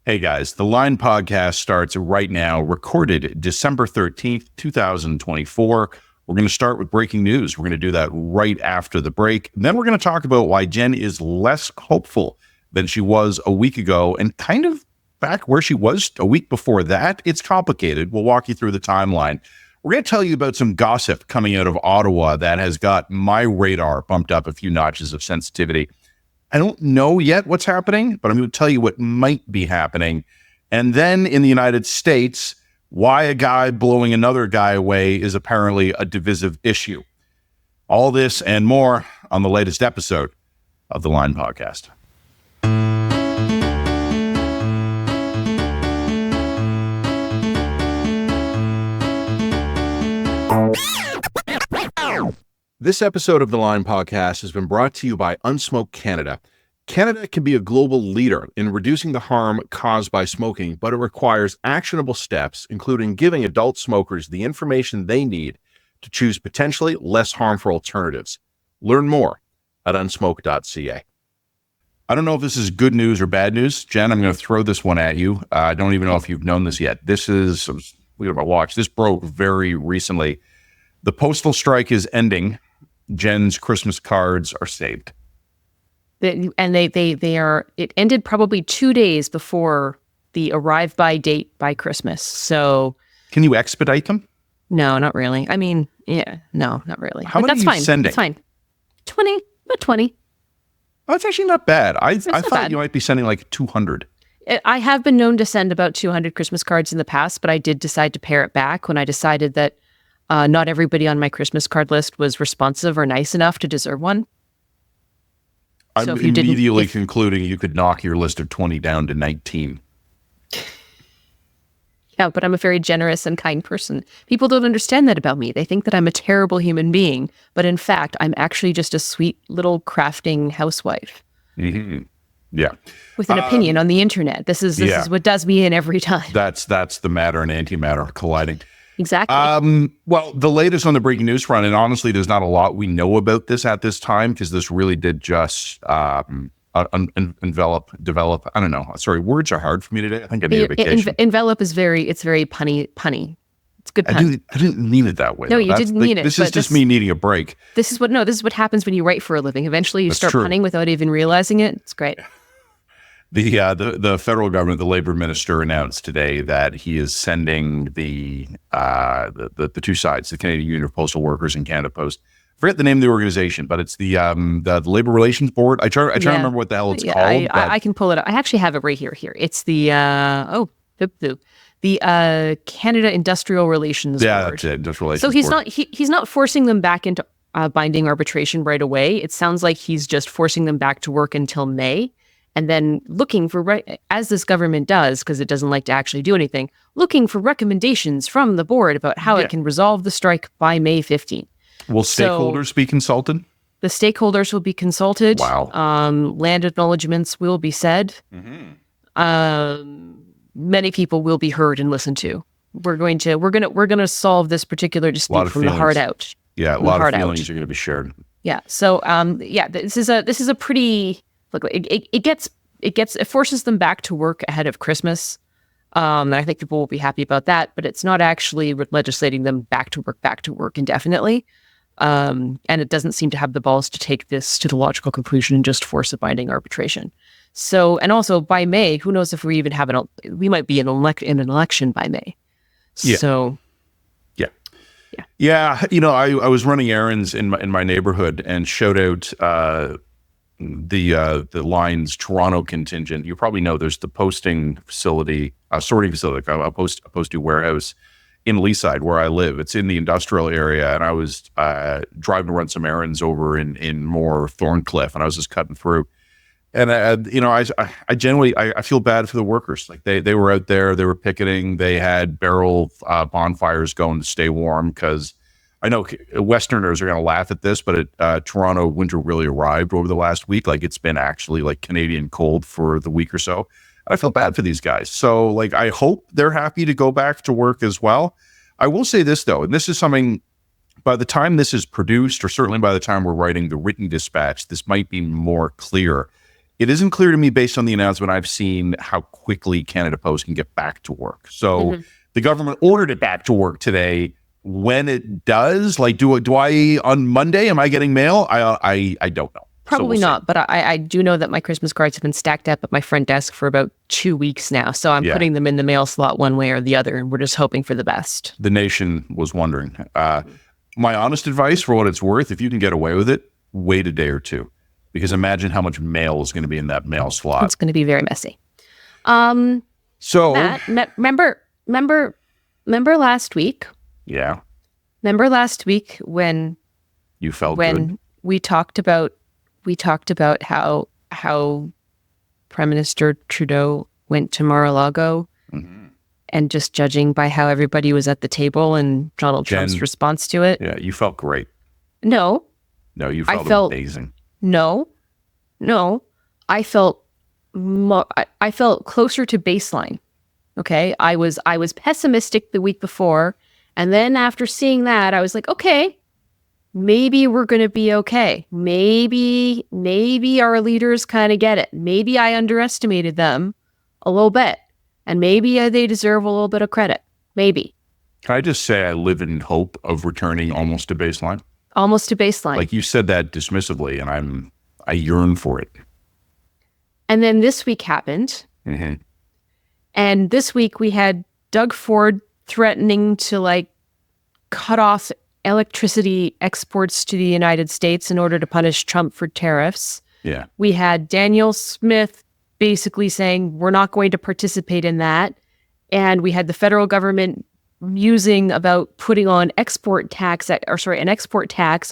Hey guys, the Line podcast starts right now, recorded December 13th, 2024. We're going to start with breaking news. We're going to do that right after the break. And then we're going to talk about why Jen is less hopeful than she was a week ago and kind of back where she was a week before that. It's complicated. We'll walk you through the timeline. We're going to tell you about some gossip coming out of Ottawa that has got my radar bumped up a few notches of sensitivity. I don't know yet what's happening, but I'm going to tell you what might be happening. And then in the United States, why a guy blowing another guy away is apparently a divisive issue. All this and more on the latest episode of the Line podcast. This episode of the Line podcast has been brought to you by Unsmoke Canada. Canada can be a global leader in reducing the harm caused by smoking, but it requires actionable steps, including giving adult smokers the information they need to choose potentially less harmful alternatives. Learn more at unsmoke.ca. I don't know if this is good news or bad news. Jen, I'm going to throw this one at you. I don't even know if you've known this yet. This is, look at my watch. This broke very recently. The postal strike is ending. Jen's Christmas cards are saved. They are, it ended probably 2 days before the arrive by date by Christmas. So can you expedite them? No, not really. I mean, yeah, no, not really. How many are you sending? It's fine. 20, about 20. Oh, it's actually not bad. I thought you might be sending like 200. I have been known to send about 200 Christmas cards in the past, but I did decide to pare it back when I decided that not everybody on my Christmas card list was responsive or nice enough to deserve one. I'm immediately concluding you could knock your list of 20 down to 19. Yeah, but I'm a very generous and kind person. People don't understand that about me. They think that I'm a terrible human being, but in fact, I'm actually just a sweet little crafting housewife. Mm-hmm. Yeah. With an opinion on the internet. This is what does me in every time. That's the matter and antimatter colliding. Exactly. Well, the latest on the breaking news front, and honestly, there's not a lot we know about this at this time because this really did just develop. I don't know. Sorry, words are hard for me today. I think I need a vacation. Envelop is very punny. It's good pun. I didn't mean it that way. No, you didn't mean it. This is just me needing a break. This is what happens when you write for a living. Eventually, you start punning without even realizing it. It's great. The federal government, the labor minister, announced today that he is sending the two sides, the Canadian Union of Postal Workers and Canada Post. I forget the name of the organization, but it's the Labor Relations Board. I try to remember what the hell it's called. I can pull it up. I actually have it right here. It's the Canada Industrial Relations Board. Yeah, that's it. Industrial Relations Board. So he's not forcing them back into binding arbitration right away. It sounds like he's just forcing them back to work until May. And then looking for, as this government does, because it doesn't like to actually do anything, looking for recommendations from the board about how it can resolve the strike by May 15th. Will stakeholders be consulted? The stakeholders will be consulted. Wow. Land acknowledgements will be said. Mm-hmm. Many people will be heard and listened to. We're going to solve this particular dispute from the heart out. Yeah, a lot of feelings are going to be shared. Yeah. So this is a pretty. Look, it forces them back to work ahead of Christmas. And I think people will be happy about that, but it's not actually legislating them back to work indefinitely. And it doesn't seem to have the balls to take this to the logical conclusion and just force a binding arbitration. So, and also by May, who knows if we even have we might be in an election by May. Yeah. So. Yeah. You know, I was running errands in my neighborhood and showed out, the Line's Toronto contingent. You probably know there's the sorting facility, a postie warehouse in Leaside where I live. It's in the industrial area, and I was driving to run some errands over in more Thorncliffe, and I was just cutting through. And I genuinely feel bad for the workers. Like they were out there, they were picketing, they had barrel bonfires going to stay warm because. I know Westerners are going to laugh at this, but Toronto winter really arrived over the last week. Like it's been actually like Canadian cold for the week or so. I feel bad for these guys. So like, I hope they're happy to go back to work as well. I will say this though, and this is something by the time this is produced, or certainly by the time we're writing the written dispatch, this might be more clear. It isn't clear to me based on the announcement I've seen how quickly Canada Post can get back to work. So the government ordered it back to work today. When it does, like, do I on Monday, am I getting mail? I don't know. Probably not, but I do know that my Christmas cards have been stacked up at my front desk for about 2 weeks now. So I'm putting them in the mail slot one way or the other, and we're just hoping for the best. The nation was wondering. My honest advice, for what it's worth, if you can get away with it, wait a day or two. Because imagine how much mail is going to be in that mail slot. It's going to be very messy. So, Matt, remember last week? Yeah. Remember last week when you felt good? we talked about how Prime Minister Trudeau went to Mar-a-Lago, and just judging by how everybody was at the table and Donald Trump's response to it. Yeah, you felt great. No, you felt amazing. No, I felt closer to baseline. Okay, I was pessimistic the week before, and then after seeing that, I was like, okay, maybe we're going to be okay. Maybe our leaders kind of get it. Maybe I underestimated them a little bit, and maybe they deserve a little bit of credit. Maybe. Can I just say I live in hope of returning almost to baseline? Almost to baseline. Like you said that dismissively, and I yearn for it. And then this week happened. And this week we had Doug Ford threatening to cut off electricity exports to the United States in order to punish Trump for tariffs. Yeah. We had Danielle Smith basically saying we're not going to participate in that. And we had the federal government musing about putting on an export tax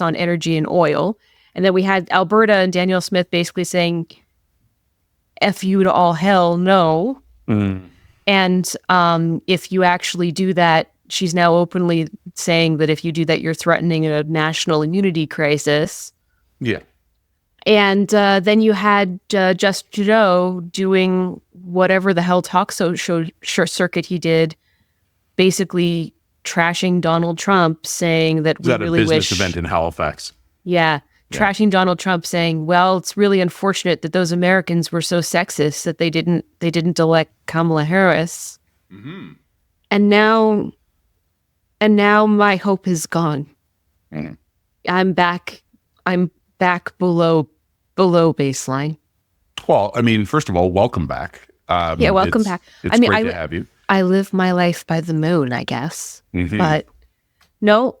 on energy and oil. And then we had Alberta and Danielle Smith basically saying, F you to all hell, no. And if you actually do that, she's now openly saying that if you do that, you're threatening a national immunity crisis. Yeah. And then you had Justin Trudeau doing whatever the hell talk show circuit he did, basically trashing Donald Trump, saying that we really wish... That a business event in Halifax. Yeah. Trashing Donald Trump, saying, well, it's really unfortunate that those Americans were so sexist that they didn't elect Kamala Harris. And now my hope is gone. I'm back below baseline. Well, I mean, first of all, welcome back. Welcome back. It's great to have you. I live my life by the moon, I guess. But no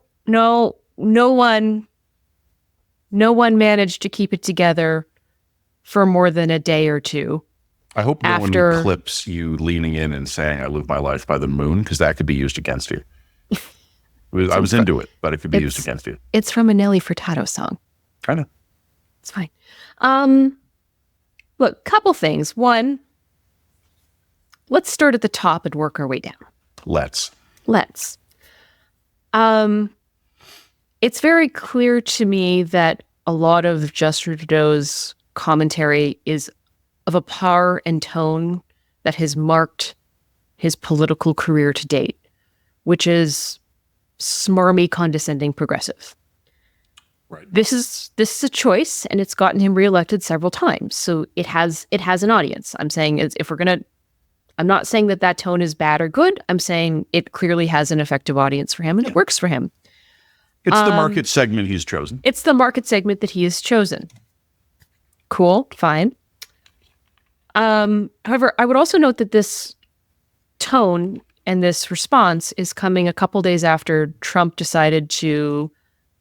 one managed to keep it together for more than a day or two. I hope no one clips you leaning in and saying, I live my life by the moon, because that could be used against you. I was into it, but it could be used against you. It's from a Nelly Furtado song. I know. It's fine. Look, couple things. One, let's start at the top and work our way down. Let's. It's very clear to me that a lot of Justin Trudeau's commentary is of a power and tone that has marked his political career to date, which is smarmy, condescending, progressive. Right. This is a choice, and it's gotten him reelected several times. So it has an audience. I'm saying I'm not saying that tone is bad or good. I'm saying it clearly has an effective audience for him, and it works for him. It's the market segment he's chosen. It's the market segment that he has chosen. Cool, fine. However, I would also note that this tone and this response is coming a couple days after Trump decided to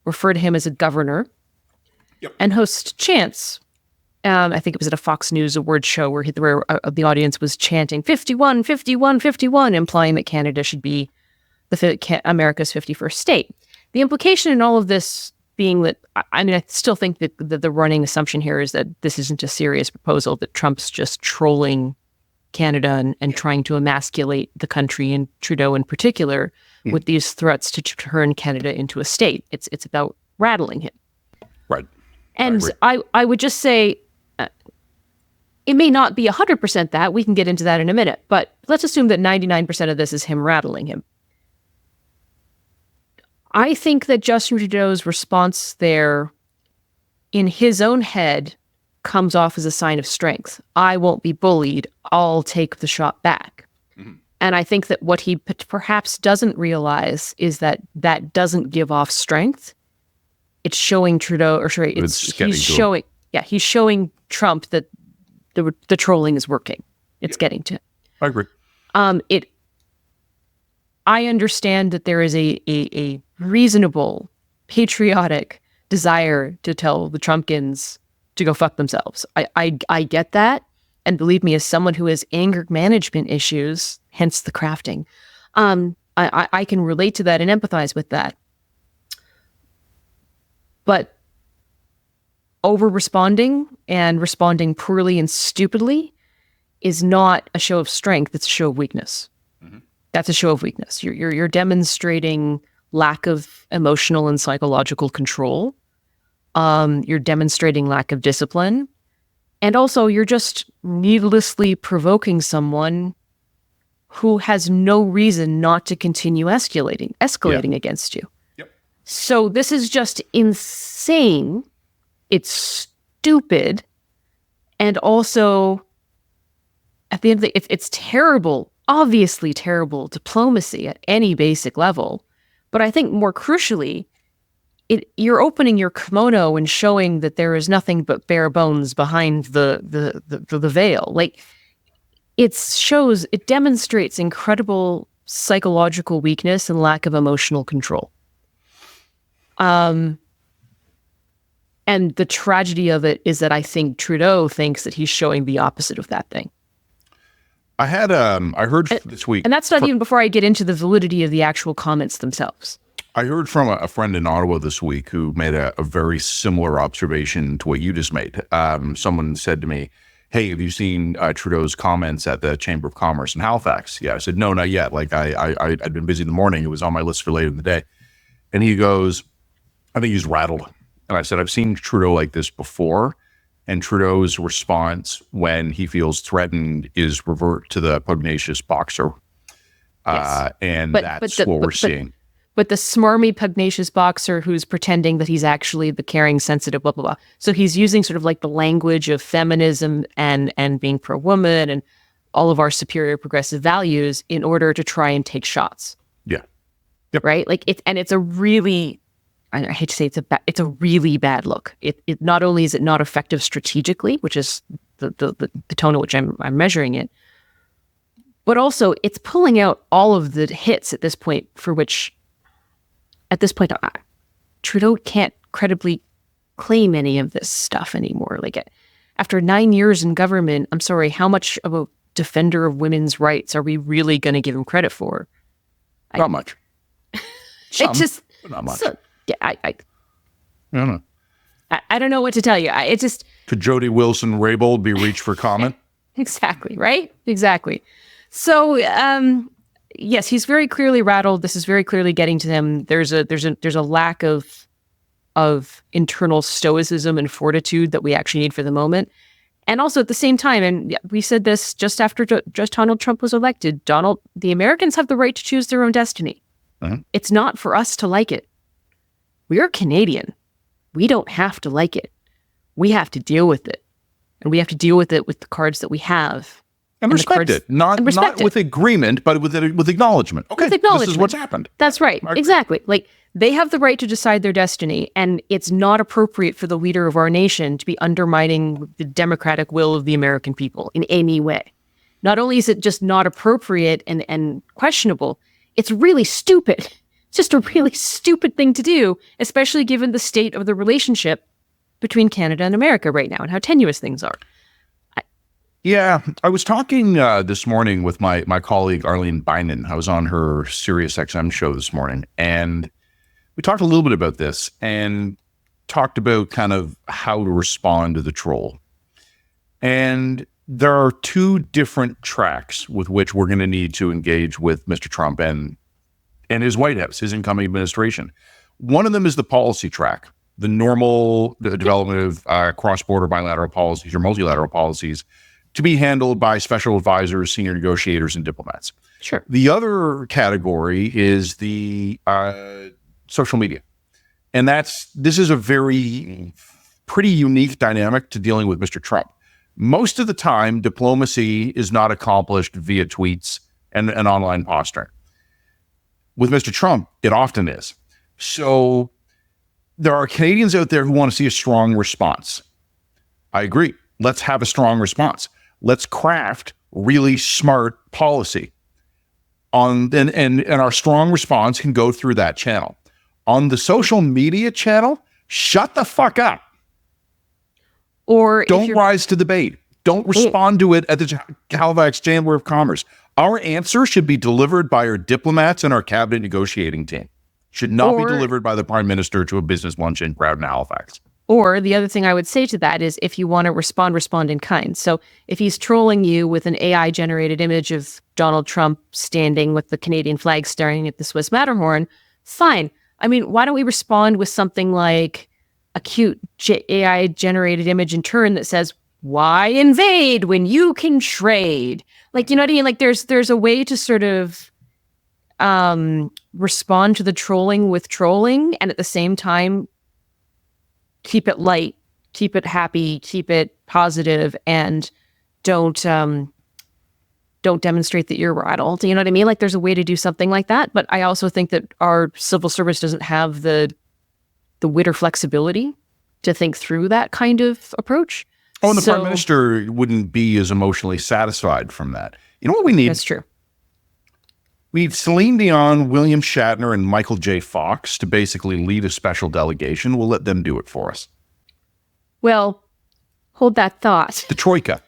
refer to him as a governor and host chants. I think it was at a Fox News awards show where the audience was chanting 51, 51, 51, implying that Canada should be America's 51st state. The implication in all of this being that, I still think that the running assumption here is that this isn't a serious proposal, that Trump's just trolling Canada and trying to emasculate the country, and Trudeau in particular, with these threats to turn Canada into a state. It's about rattling him. Right. And I would just say, it may not be 100% that. We can get into that in a minute. But let's assume that 99% of this is him rattling him. I think that Justin Trudeau's response there, in his own head, comes off as a sign of strength. I won't be bullied. I'll take the shot back. Mm-hmm. And I think that what he perhaps doesn't realize is that that doesn't give off strength. It's showing Trudeau, or sorry, he's showing Trump that the trolling is working. It's getting to him. I agree. I understand that there is a reasonable, patriotic desire to tell the Trumpkins to go fuck themselves. I get that. And believe me, as someone who has anger management issues, hence the crafting, I can relate to that and empathize with that. But over-responding and responding poorly and stupidly is not a show of strength. It's a show of weakness. Mm-hmm. That's a show of weakness. You're demonstrating lack of emotional and psychological control. You're demonstrating lack of discipline. And also, you're just needlessly provoking someone who has no reason not to continue escalating against you. Yep. So this is just insane. It's stupid. And also, at the end of the day, it's terrible, obviously terrible diplomacy at any basic level. But I think more crucially, you're opening your kimono and showing that there is nothing but bare bones behind the veil. Like, it demonstrates incredible psychological weakness and lack of emotional control. And the tragedy of it is that I think Trudeau thinks that he's showing the opposite of that thing. I heard this week, and that's not even before I get into the validity of the actual comments themselves. I heard from a friend in Ottawa this week who made a very similar observation to what you just made. Someone said to me, "Hey, have you seen Trudeau's comments at the Chamber of Commerce in Halifax?" Yeah, I said, "No, not yet. Like I'd been busy in the morning. It was on my list for later in the day." And he goes, I think he's rattled. And I said, "I've seen Trudeau like this before." And Trudeau's response when he feels threatened is revert to the pugnacious boxer. Yes. That's what we're seeing. But the smarmy, pugnacious boxer who's pretending that he's actually the caring, sensitive, blah, blah, blah. So he's using sort of like the language of feminism and being pro-woman and all of our superior progressive values in order to try and take shots. Yeah. Yep. Right? Like it's a really, I hate to say it's a really bad look. It not only is it not effective strategically, which is the tone at which I'm measuring it, but also it's pulling out all of the hits at this point Trudeau can't credibly claim any of this stuff anymore. Like, after 9 years in government, I'm sorry, how much of a defender of women's rights are we really going to give him credit for? Not much. Some, but not much. I don't know. I don't know what to tell you. Could Jody Wilson-Raybould be reached for comment? Exactly, right? Exactly. So, yes, he's very clearly rattled. This is very clearly getting to him. There's a lack of internal stoicism and fortitude that we actually need for the moment. And also at the same time, and we said this just after Donald Trump was elected, the Americans have the right to choose their own destiny. Uh-huh. It's not for us to like it. We are Canadian. We don't have to like it. We have to deal with it. And we have to deal with it with the cards that we have. And respect it. Not with agreement, but with acknowledgement. Okay, this is what's happened. That's right. Exactly. Like, they have the right to decide their destiny, and it's not appropriate for the leader of our nation to be undermining the democratic will of the American people in any way. Not only is it just not appropriate and questionable, it's really stupid. It's just a really stupid thing to do, especially given the state of the relationship between Canada and America right now and how tenuous things are. Yeah, I was talking this morning with my colleague Arlene Bynon. I was on her Sirius XM show this morning, and we talked a little bit about this and talked about kind of how to respond to the troll. And there are two different tracks with which we're going to need to engage with Mr. Trump and his White House, his incoming administration. One of them is the policy track, the normal development of cross-border bilateral policies or multilateral policies to be handled by special advisors, senior negotiators, and diplomats. Sure. The other category is the social media. And this is a very pretty unique dynamic to dealing with Mr. Trump. Most of the time, diplomacy is not accomplished via tweets and online posturing. With Mr. Trump, it often is. So there are Canadians out there who want to see a strong response. I agree. Let's have a strong response. Let's craft really smart policy. And our strong response can go through that channel. On the social media channel, shut the fuck up. Or don't rise to the bait. Don't respond to it at the Halifax Chamber of Commerce. Our answer should be delivered by our diplomats and our cabinet negotiating team. Should not be delivered by the Prime Minister to a business luncheon crowd in Halifax. Or the other thing I would say to that is, if you want to respond in kind. So if he's trolling you with an AI-generated image of Donald Trump standing with the Canadian flag staring at the Swiss Matterhorn, fine. I mean, why don't we respond with something like a cute AI-generated image in turn that says, why invade when you can trade? Like, you know what I mean? Like, there's a way to sort of respond to the trolling with trolling, and at the same time, keep it light, keep it happy, keep it positive, and don't demonstrate that you're rattled. You know what I mean? Like, there's a way to do something like that. But I also think that our civil service doesn't have the wit or flexibility to think through that kind of approach. Oh, and the Prime Minister wouldn't be as emotionally satisfied from that. You know what we need? That's true. We need Celine Dion, William Shatner, and Michael J. Fox to basically lead a special delegation. We'll let them do it for us. Well, hold that thought. The Troika.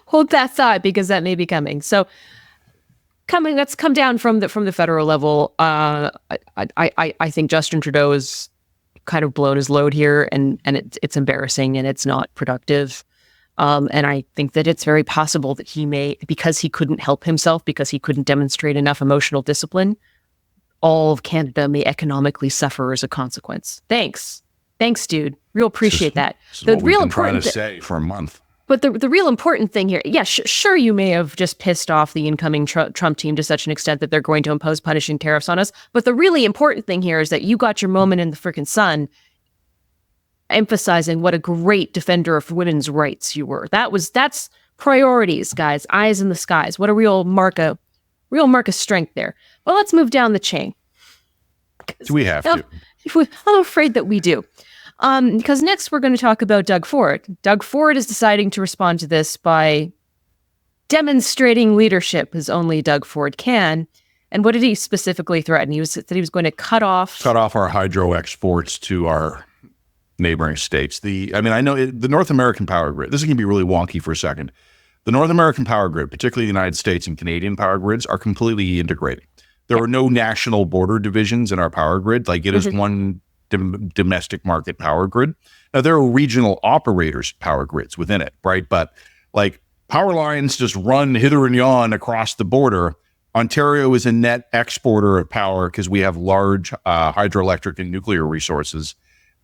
Hold that thought, because that may be coming. So, let's come down from the federal level. I think Justin Trudeau is kind of blown his load here, and it's embarrassing and it's not productive. And I think that it's very possible that he may, because he couldn't help himself, because he couldn't demonstrate enough emotional discipline, all of Canada may economically suffer as a consequence. Thanks, dude. Real appreciate that. The real important trying to say for a month. But the real important thing here, yeah, sure, you may have just pissed off the incoming Trump team to such an extent that they're going to impose punishing tariffs on us. But the really important thing here is that you got your moment in the freaking sun, emphasizing what a great defender of women's rights you were. That's priorities, guys. Eyes in the skies. What a real mark of strength there. Well, let's move down the chain. Do we have to? I'm afraid that we do. Because next we're going to talk about Doug Ford. Doug Ford is deciding to respond to this by demonstrating leadership as only Doug Ford can. And what did he specifically threaten? He said he was going to cut off our hydro exports to our neighboring states. I know the North American power grid, this is going to be really wonky for a second. The North American power grid, particularly the United States and Canadian power grids, are completely integrated. There are no national border divisions in our power grid. Like, it is one domestic market power grid. Now, there are regional operators power grids within it, right? But like, power lines just run hither and yon across the border. Ontario is a net exporter of power because we have large hydroelectric and nuclear resources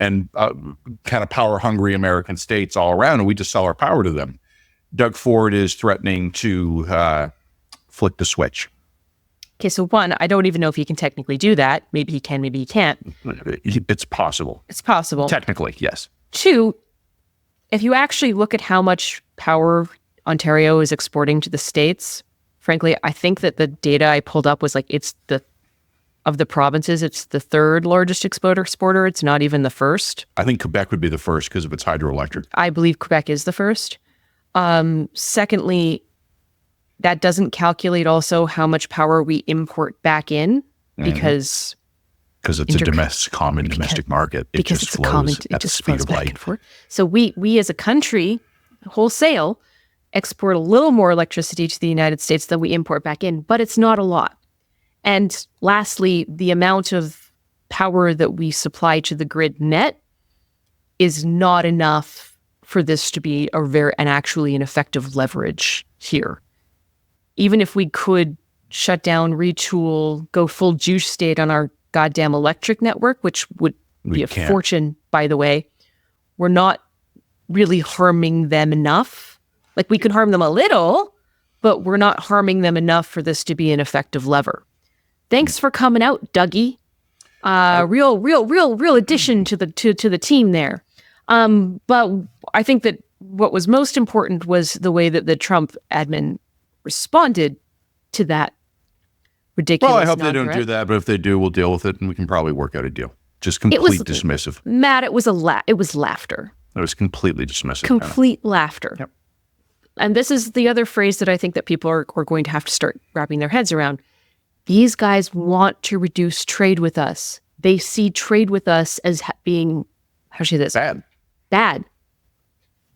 and kind of power-hungry American states all around, and we just sell our power to them. Doug Ford is threatening to flick the switch. Okay, so one, I don't even know if he can technically do that. Maybe he can, maybe he can't. It's possible. It's possible. Technically, yes. Two, if you actually look at how much power Ontario is exporting to the States, frankly, I think that the data I pulled up was like, of the provinces, it's the third largest exporter. It's not even the first. I think Quebec would be the first because of its hydroelectric. I believe Quebec is the first. Secondly, that doesn't calculate also how much power we import back in, because it's a domestic market. It just flows at the speed of light. So we as a country, wholesale, export a little more electricity to the United States than we import back in, but it's not a lot. And lastly, the amount of power that we supply to the grid net is not enough for this to be actually an effective leverage here. Even if we could shut down, retool, go full juice state on our goddamn electric network, which would be a fortune, by the way, we're not really harming them enough. Like, we could harm them a little, but we're not harming them enough for this to be an effective lever. Thanks for coming out, Dougie. Real addition to the team there. But I think that what was most important was the way that the Trump admin responded to that ridiculous. Well, I hope they don't do that, but if they do, we'll deal with it, and we can probably work out a deal. Just dismissive. Matt, it was laughter. It was completely dismissive. Complete laughter. Yep. And this is the other phrase that I think that people are going to have to start wrapping their heads around. These guys want to reduce trade with us. They see trade with us as being, how should I say this? Bad.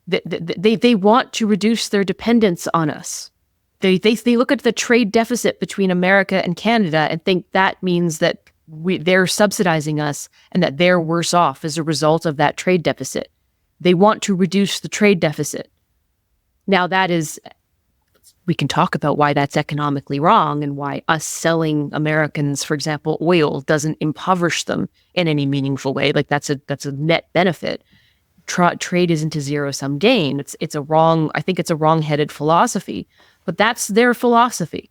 They want to reduce their dependence on us. They look at the trade deficit between America and Canada and think that means that they're subsidizing us and that they're worse off as a result of that trade deficit. They want to reduce the trade deficit. Now we can talk about why that's economically wrong and why us selling Americans, for example, oil doesn't impoverish them in any meaningful way. Like that's a net benefit. Trade isn't a zero-sum gain. I think it's a wrong-headed philosophy, but that's their philosophy.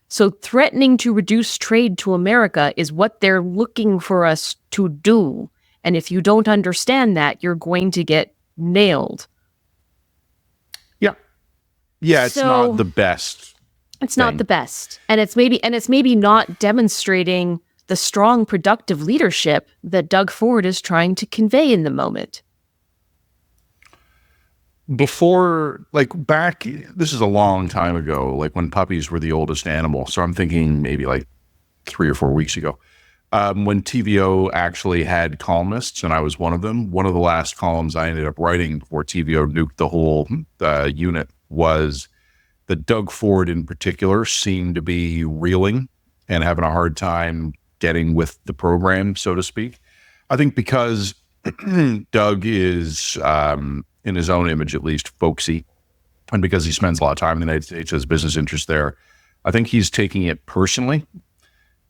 So threatening to reduce trade to America is what they're looking for us to do. And if you don't understand that, you're going to get nailed. Yeah, it's not the best. It's not the best. And it's maybe not demonstrating the strong, productive leadership that Doug Ford is trying to convey in the moment. Before, back, this is a long time ago, when puppies were the oldest animal. So I'm thinking maybe 3 or 4 weeks ago, when TVO actually had columnists, and I was one of them. One of the last columns I ended up writing before TVO nuked the whole unit was that Doug Ford in particular seemed to be reeling and having a hard time getting with the program, so to speak. I think because Doug is, in his own image at least, folksy, and because he spends a lot of time in the United States, has business interests there, I think he's taking it personally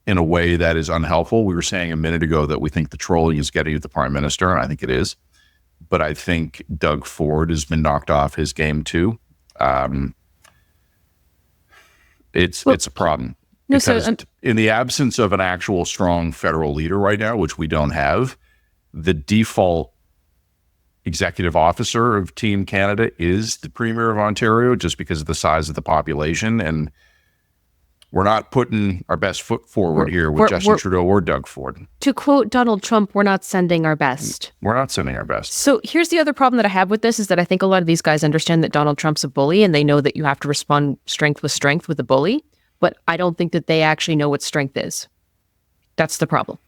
in a way that is unhelpful. We were saying a minute ago that we think the trolling is getting at the prime minister, and I think it is. But I think Doug Ford has been knocked off his game too. It's a problem. Because in the absence of an actual strong federal leader right now, which we don't have, the default executive officer of Team Canada is the Premier of Ontario, just because of the size of the population. And we're not putting our best foot forward here with Justin Trudeau or Doug Ford. To quote Donald Trump, we're not sending our best. We're not sending our best. So here's the other problem that I have with this is that I think a lot of these guys understand that Donald Trump's a bully and they know that you have to respond strength with a bully. But I don't think that they actually know what strength is. That's the problem.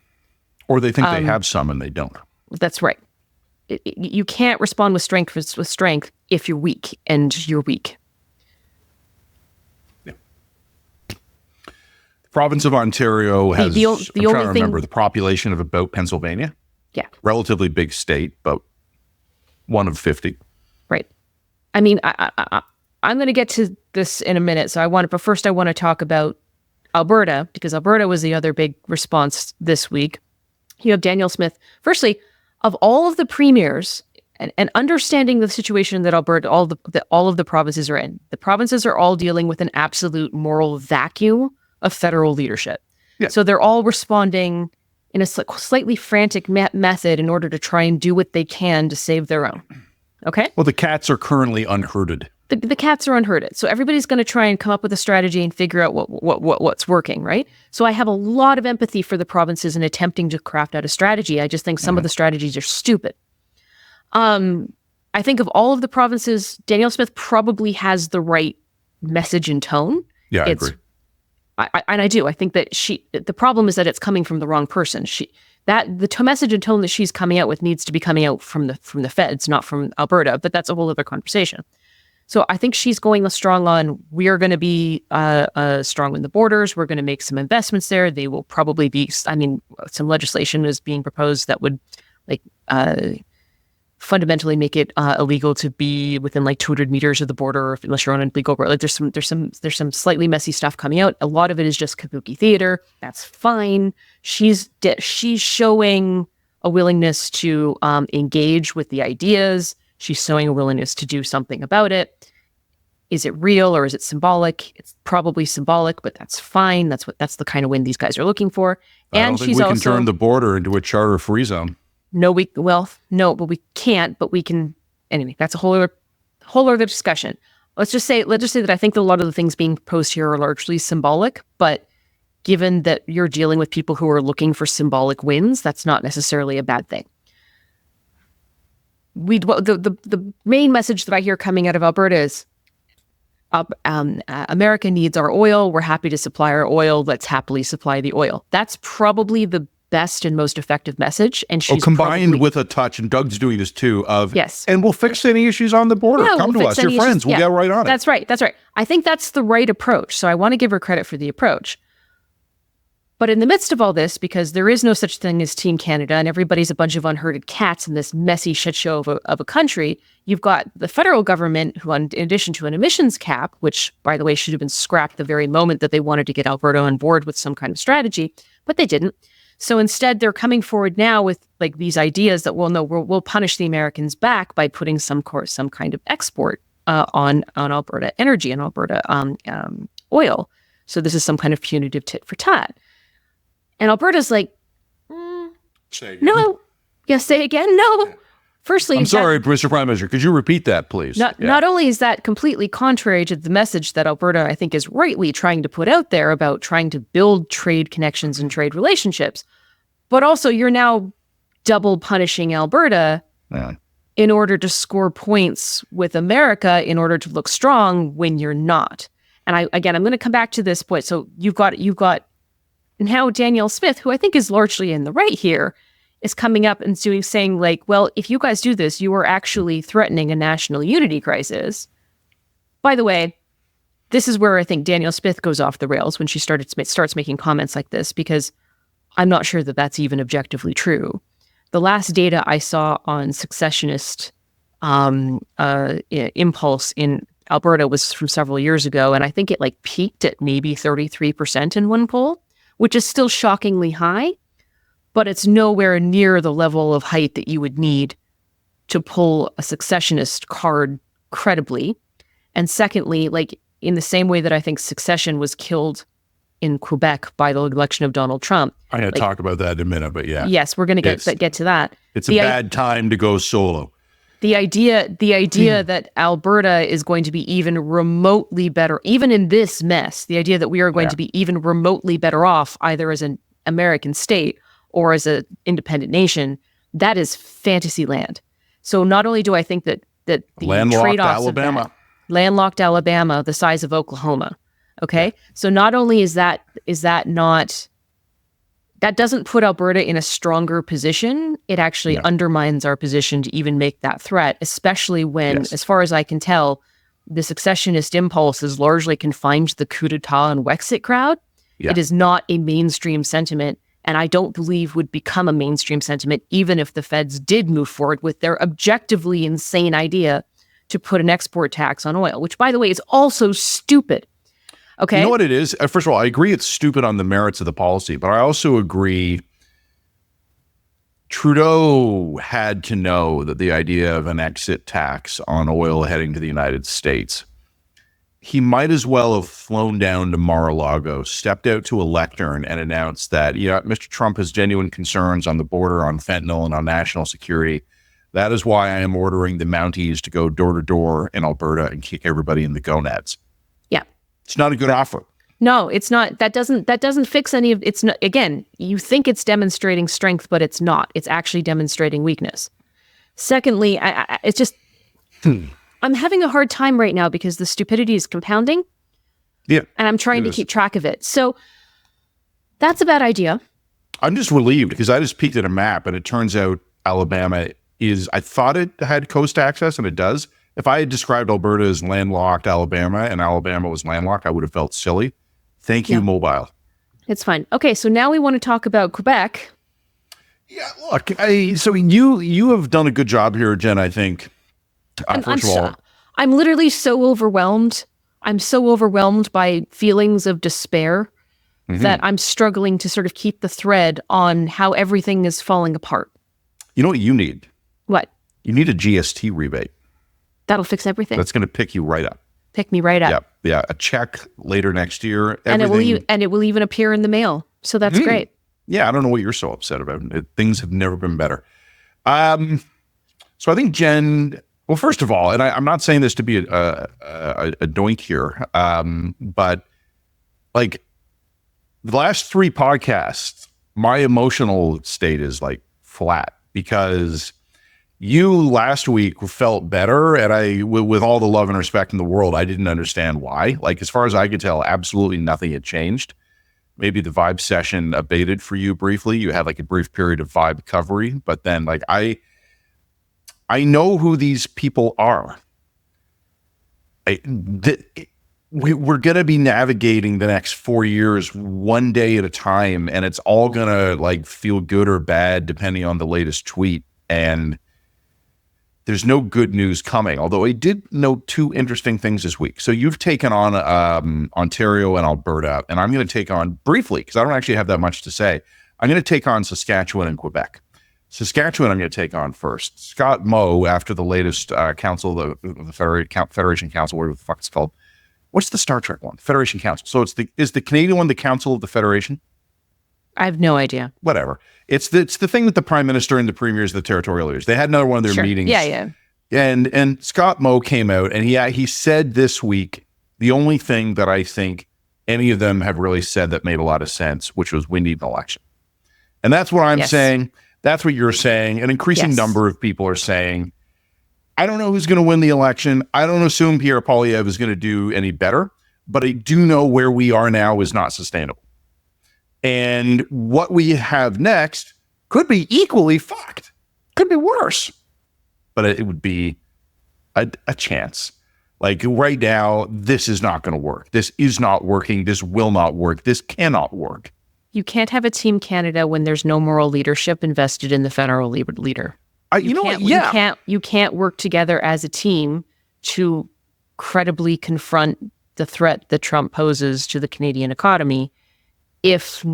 Or they think they have some and they don't. That's right. You can't respond with strength if you're weak, and you're weak. Yeah. The province of Ontario has, the population of about Pennsylvania. Yeah. Relatively big state, but one of 50. Right. I mean, I'm going to get to this in a minute. But first I want to talk about Alberta, because Alberta was the other big response this week. You have Danielle Smith. Firstly, of all of the premiers, and understanding the situation that Alberta, all of the provinces are in, the provinces are all dealing with an absolute moral vacuum of federal leadership. Yeah. So they're all responding in a slightly frantic method in order to try and do what they can to save their own. Okay? Well, the cats are currently unherded. The cats are unherded. So everybody's going to try and come up with a strategy and figure out what's working, right? So I have a lot of empathy for the provinces in attempting to craft out a strategy. I just think some of the strategies are stupid. I think of all of the provinces, Danielle Smith probably has the right message and tone. Yeah, I agree. I do. I think that the problem is that it's coming from the wrong person. The message and tone that she's coming out with needs to be coming out from the feds, not from Alberta. But that's a whole other conversation. So I think she's going strong on, we are going to be strong in the borders. We're going to make some investments there. They will probably be, some legislation is being proposed that would fundamentally make it illegal to be within 200 meters of the border unless you're on a legal road. There's some slightly messy stuff coming out. A lot of it is just kabuki theater. That's fine. She's showing a willingness to engage with the ideas. She's showing a willingness to do something about it. Is it real or is it symbolic? It's probably symbolic, but that's fine. That's the kind of win these guys are looking for. I don't think we can turn the border into a charter-free zone. No, but we can't, but we can. Anyway, that's a whole other discussion. Let's just say that I think that a lot of the things being proposed here are largely symbolic, but given that you're dealing with people who are looking for symbolic wins, that's not necessarily a bad thing. The main message that I hear coming out of Alberta is, America needs our oil. We're happy to supply our oil. Let's happily supply the oil. That's probably the best and most effective message. And she's combined with a touch, and Doug's doing this too, of yes, and we'll fix any issues on the border. Come to us, your friends. We'll get right on it. That's right. I think that's the right approach. So I want to give her credit for the approach. But in the midst of all this, because there is no such thing as Team Canada and everybody's a bunch of unherded cats in this messy shit show of a country, you've got the federal government who, in addition to an emissions cap, which, by the way, should have been scrapped the very moment that they wanted to get Alberta on board with some kind of strategy, but they didn't. So instead, they're coming forward now with like these ideas that, well, no, we'll punish the Americans back by putting some kind of export on Alberta energy and Alberta oil. So this is some kind of punitive tit for tat. And Alberta's like, no. Yeah, say again? No. Firstly, I'm sorry, Mr. Prime Minister, could you repeat that, please? Not only is that completely contrary to the message that Alberta, I think, is rightly trying to put out there about trying to build trade connections and trade relationships, but also you're now double punishing Alberta in order to score points with America in order to look strong when you're not. And I'm going to come back to this point. So you've got now Danielle Smith, who I think is largely in the right here, is coming up and saying like, well, if you guys do this, you are actually threatening a national unity crisis. By the way, this is where I think Danielle Smith goes off the rails when she starts making comments like this, because I'm not sure that that's even objectively true. The last data I saw on secessionist impulse in Alberta was from several years ago, and I think it like peaked at maybe 33% in one poll, which is still shockingly high, but it's nowhere near the level of height that you would need to pull a secessionist card credibly. And secondly, like in the same way that I think secession was killed in Quebec by the election of Donald Trump. I'm going to talk about that in a minute, but yeah. Yes, we're going to get to that. It's a bad time to go solo. The idea that Alberta is going to be even remotely better, even in this mess, the idea that we are going to be even remotely better off, either as an American state or as an independent nation, that is fantasy land. So not only do I think that the trade-offs of that, landlocked Alabama, the size of Oklahoma, okay? So not only is that not... That doesn't put Alberta in a stronger position. It actually undermines our position to even make that threat, especially when, as far as I can tell, the secessionist impulse is largely confined to the coup d'etat and Wexit crowd. Yeah. It is not a mainstream sentiment, and I don't believe would become a mainstream sentiment even if the feds did move forward with their objectively insane idea to put an export tax on oil, which, by the way, is also stupid. Okay. You know what it is? First of all, I agree it's stupid on the merits of the policy, but I also agree Trudeau had to know that the idea of an exit tax on oil heading to the United States, he might as well have flown down to Mar-a-Lago, stepped out to a lectern and announced that, Mr. Trump has genuine concerns on the border, on fentanyl, and on national security. That is why I am ordering the Mounties to go door to door in Alberta and kick everybody in the gonads. It's not a good offer. No, it's not. That doesn't fix any of it's not. Again, you think it's demonstrating strength, but it's not. It's actually demonstrating weakness. Secondly, it's just I'm having a hard time right now because the stupidity is compounding. Yeah. And I'm trying to keep track of it. So that's a bad idea. I'm just relieved because I just peeked at a map and it turns out Alabama I thought it had coast access, and it does. If I had described Alberta as landlocked Alabama and Alabama was landlocked, I would have felt silly. Thank you, Mobile. It's fine. Okay, so now we want to talk about Quebec. Yeah, look, so you have done a good job here, Jen, I think. First of all, I'm literally so overwhelmed. I'm so overwhelmed by feelings of despair that I'm struggling to sort of keep the thread on how everything is falling apart. You know what you need? What? You need a GST rebate. That'll fix everything. That's going to pick you right up. Pick me right up. Yeah. A check later next year. And it will even appear in the mail. So that's great. Yeah, I don't know what you're so upset about. Things have never been better. So I think Jen. Well, first of all, and I'm not saying this to be a doink here, but like the last 3 podcasts, my emotional state is like flat because you last week felt better, and with all the love and respect in the world, I didn't understand why. Like, as far as I could tell, absolutely nothing had changed. Maybe the vibe session abated for you briefly. You had like a brief period of vibe recovery, but then like I know who these people are. We're going to be navigating the next 4 years one day at a time, and it's all going to like feel good or bad depending on the latest tweet. And there's no good news coming. Although I did note 2 interesting things this week. So you've taken on Ontario and Alberta, and I'm going to take on briefly, because I don't actually have that much to say. I'm going to take on Saskatchewan and Quebec. Saskatchewan, I'm going to take on first. Scott Moe, after the latest council, the Federation Council, whatever the fuck it's called. What's the Star Trek one? Federation Council. So is the Canadian one the Council of the Federation? I have no idea. Whatever. It's the thing with the Prime Minister and the premiers of the territorial leaders. They had another one of their meetings. Yeah. And Scott Moe came out and he said this week the only thing that I think any of them have really said that made a lot of sense, which was we need an election. And that's what I'm saying. That's what you're saying. An increasing number of people are saying, I don't know who's going to win the election. I don't assume Pierre Poilievre is going to do any better, but I do know where we are now is not sustainable. And what we have next could be equally fucked. Could be worse. But it would be a chance. Like right now, this is not going to work. This is not working. This will not work. This cannot work. You can't have a Team Canada when there's no moral leadership invested in the federal leader. You can't work together as a team to credibly confront the threat that Trump poses to the Canadian economy if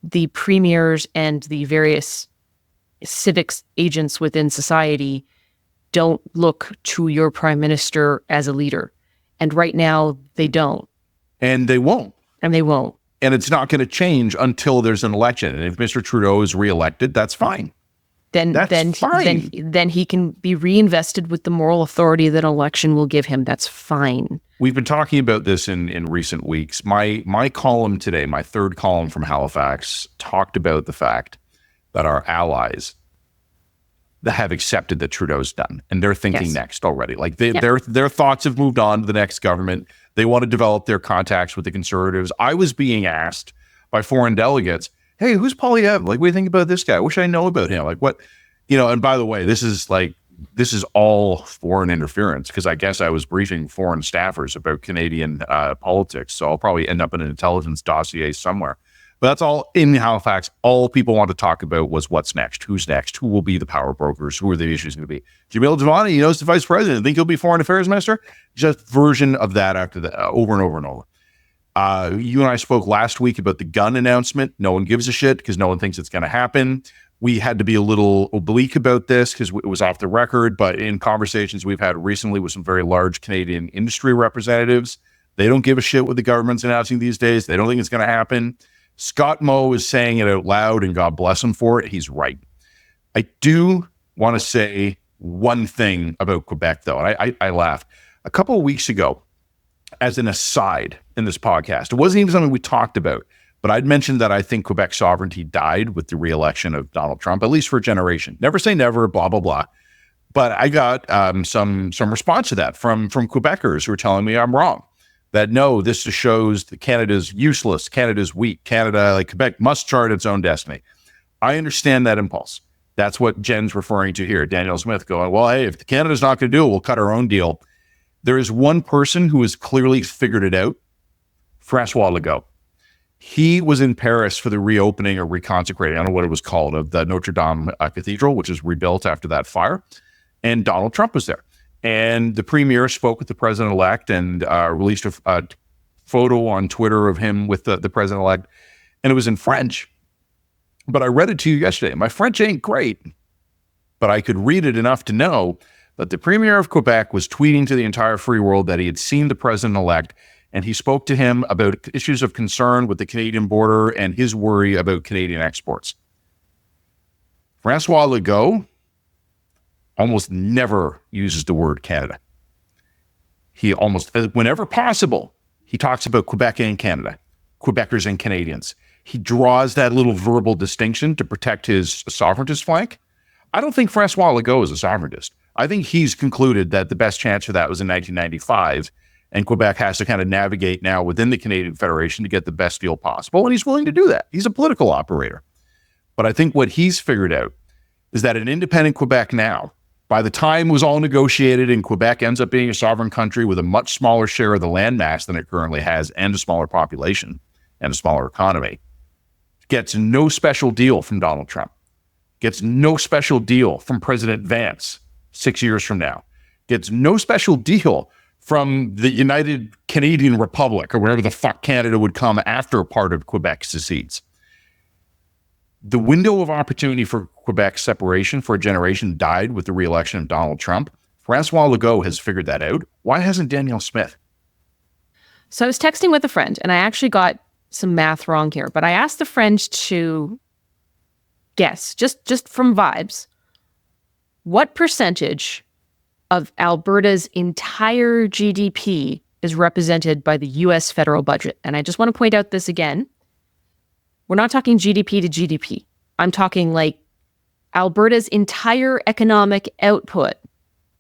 the premiers and the various civics agents within society don't look to your prime minister as a leader. And right now, they don't. And they won't. And it's not going to change until there's an election. And if Mr. Trudeau is reelected, that's fine. Then he can be reinvested with the moral authority that an election will give him. That's fine. We've been talking about this in recent weeks. My column today, my 3rd column from Halifax, talked about the fact that our allies that have accepted that Trudeau's done, and they're thinking next already. Like their thoughts have moved on to the next government. They want to develop their contacts with the Conservatives. I was being asked by foreign delegates, hey, who's Poilievre? Like, what do you think about this guy? I wish I know about him. Like, what, and by the way, this is all foreign interference, because I guess I was briefing foreign staffers about Canadian politics. So I'll probably end up in an intelligence dossier somewhere. But that's all in Halifax. All people want to talk about was what's next, who's next, who will be the power brokers, who are the issues going to be. Jamil Devani, he knows the vice president. Think he'll be foreign affairs minister? Just version of that after that, over and over and over. You and I spoke last week about the gun announcement. No one gives a shit because no one thinks it's going to happen. We had to be a little oblique about this because it was off the record, but in conversations we've had recently with some very large Canadian industry representatives, they don't give a shit what the government's announcing these days. They don't think it's going to happen. Scott Moe is saying it out loud, and God bless him for it. He's right. I do want to say one thing about Quebec, though, and I laughed. A couple of weeks ago, as an aside in this podcast, it wasn't even something we talked about, but I'd mentioned that I think Quebec sovereignty died with the re-election of Donald Trump, at least for a generation. Never say never, blah, blah, blah. But I got some response to that from Quebecers who were telling me I'm wrong. That no, this just shows that Canada's useless, Canada's weak, Quebec must chart its own destiny. I understand that impulse. That's what Jen's referring to here. Danielle Smith going, well, hey, if Canada's not going to do it, we'll cut our own deal. There is one person who has clearly figured it out, Francois Legault. He was in Paris for the reopening or reconsecrating, I don't know what it was called, of the Notre Dame Cathedral, which was rebuilt after that fire. And Donald Trump was there. And the premier spoke with the president-elect and released a photo on Twitter of him with the president-elect. And it was in French. But I read it to you yesterday. My French ain't great, but I could read it enough to know that the premier of Quebec was tweeting to the entire free world that he had seen the president-elect, and he spoke to him about issues of concern with the Canadian border and his worry about Canadian exports. Francois Legault almost never uses the word Canada. He almost, whenever possible, he talks about Quebec and Canada, Quebecers and Canadians. He draws that little verbal distinction to protect his sovereigntist flank. I don't think Francois Legault is a sovereigntist. I think he's concluded that the best chance for that was in 1995, and Quebec has to kind of navigate now within the Canadian Federation to get the best deal possible, and he's willing to do that. He's a political operator. But I think what he's figured out is that an independent Quebec now, by the time it was all negotiated and Quebec ends up being a sovereign country with a much smaller share of the landmass than it currently has and a smaller population and a smaller economy, gets no special deal from Donald Trump, gets no special deal from President Vance 6 years from now, gets no special deal from the United Canadian Republic or wherever the fuck Canada would come after part of Quebec secedes. The window of opportunity for Quebec's separation for a generation died with the re-election of Donald Trump. Francois Legault has figured that out. Why hasn't Danielle Smith? So I was texting with a friend, and I actually got some math wrong here, but I asked the friend to guess, just from vibes, what percentage of Alberta's entire GDP is represented by the U.S. federal budget. And I just want to point out this again. We're not talking GDP to GDP. I'm talking like Alberta's entire economic output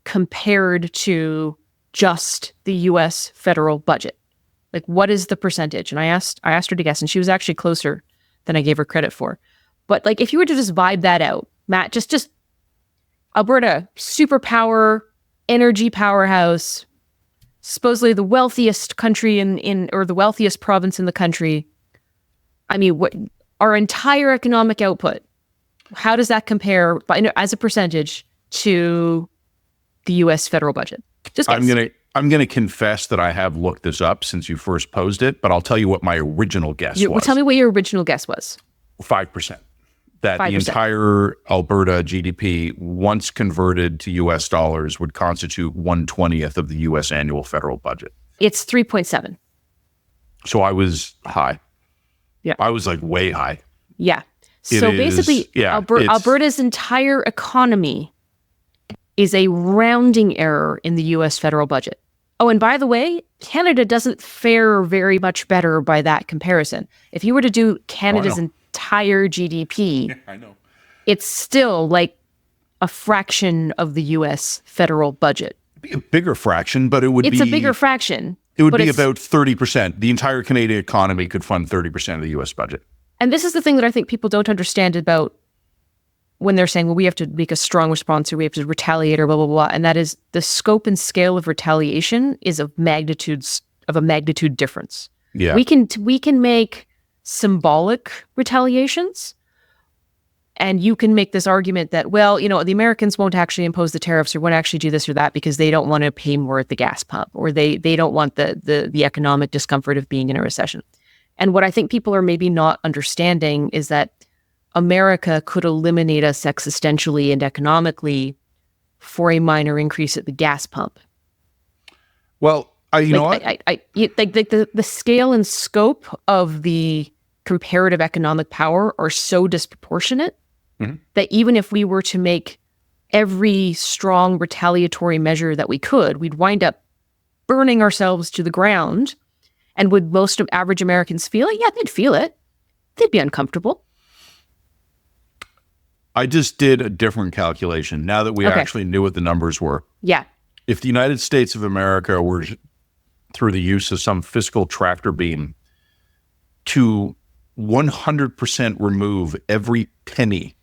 compared to just the U.S. federal budget. Like, what is the percentage? And I asked her to guess, and she was actually closer than I gave her credit for. But like, if you were to just vibe that out, Matt, just Alberta, superpower, energy powerhouse, supposedly the wealthiest country or the wealthiest province in the country. I mean, our entire economic output, how does that compare as a percentage to the U.S. federal budget? Just guess. I'm gonna confess that I have looked this up since you first posed it, but I'll tell you what my original guess was. Tell me what your original guess was. 5%. That 5%. The entire Alberta GDP, once converted to U.S. dollars, would constitute 1/20th of the U.S. annual federal budget. It's 3.7. So I was high. Yeah. I was like way high. Yeah. So basically, Alberta's entire economy is a rounding error in the U.S. federal budget. Oh, and by the way, Canada doesn't fare very much better by that comparison. If you were to do Canada's entire GDP, I know, it's still like a fraction of the U.S. federal budget. It'd be a bigger fraction, but it's a bigger fraction. It would be about 30%. The entire Canadian economy could fund 30% of the U.S. budget. And this is the thing that I think people don't understand about when they're saying, well, we have to make a strong response or we have to retaliate or blah, blah, blah. And that is the scope and scale of retaliation is of a magnitude difference. Yeah. We can make symbolic retaliations. And you can make this argument that, well, the Americans won't actually impose the tariffs or won't actually do this or that because they don't want to pay more at the gas pump or they don't want the economic discomfort of being in a recession. And what I think people are maybe not understanding is that America could eliminate us existentially and economically for a minor increase at the gas pump. Well, know what? The scale and scope of the comparative economic power are so disproportionate that even if we were to make every strong retaliatory measure that we could, we'd wind up burning ourselves to the ground. And would most of average Americans feel it? Yeah, they'd feel it. They'd be uncomfortable. I just did a different calculation now that we actually knew what the numbers were. Yeah. If the United States of America were, through the use of some fiscal tractor beam, to 100% remove every penny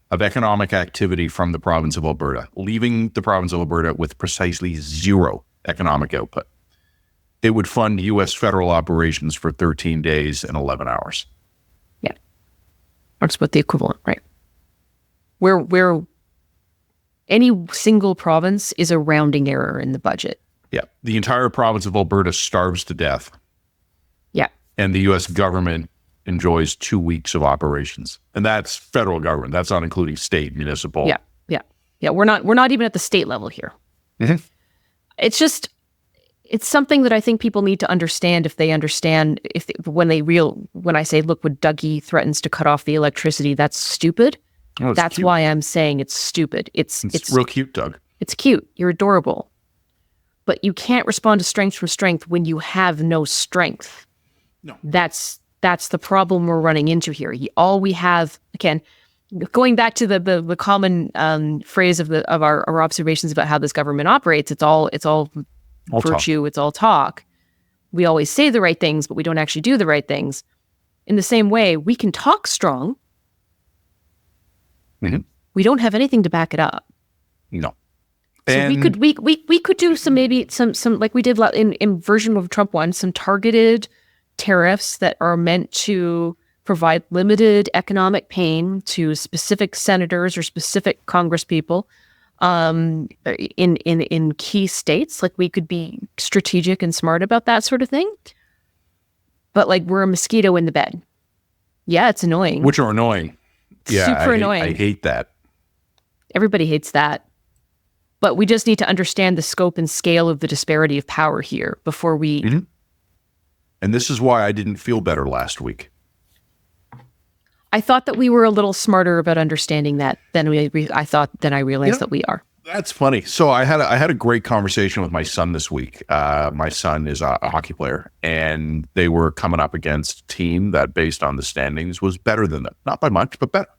of economic activity from the province of Alberta, leaving the province of Alberta with precisely zero economic output, it would fund U.S. federal operations for 13 days and 11 hours. Yeah. That's what the equivalent, right? Where any single province is a rounding error in the budget. Yeah. The entire province of Alberta starves to death. Yeah. And the U.S. government enjoys 2 weeks of operations. And that's federal government. That's not including state, municipal. Yeah. Yeah. Yeah. We're not even at the state level here. Mm-hmm. It's something that I think people need to understand when I say, look, when Dougie threatens to cut off the electricity, that's stupid. Oh, it's That's cute. why I'm saying it's stupid. It's real cute, Doug. It's cute. You're adorable. But you can't respond to strength from strength when you have no strength. No. That's the problem we're running into here. All we have, again, going back to the common phrase of our observations about how this government operates, it's all virtue, it's all talk. We always say the right things, but we don't actually do the right things. In the same way, we can talk strong. Mm-hmm. We don't have anything to back it up. No. So And we could do some like we did in version of Trump 1, some targeted tariffs that are meant to provide limited economic pain to specific senators or specific Congress people in key states. Like, we could be strategic and smart about that sort of thing. But like, we're a mosquito in the bed. Yeah, it's annoying. which are annoying. Yeah, Super annoying. I hate that. Everybody hates that. But we just need to understand the scope and scale of the disparity of power here before we... Mm-hmm. And this is why I didn't feel better last week. I thought that we were a little smarter about understanding that than I realized that we are. That's funny. So I had a great conversation with my son this week. My son is a hockey player, and they were coming up against a team that, based on the standings, was better than them. Not by much, but better.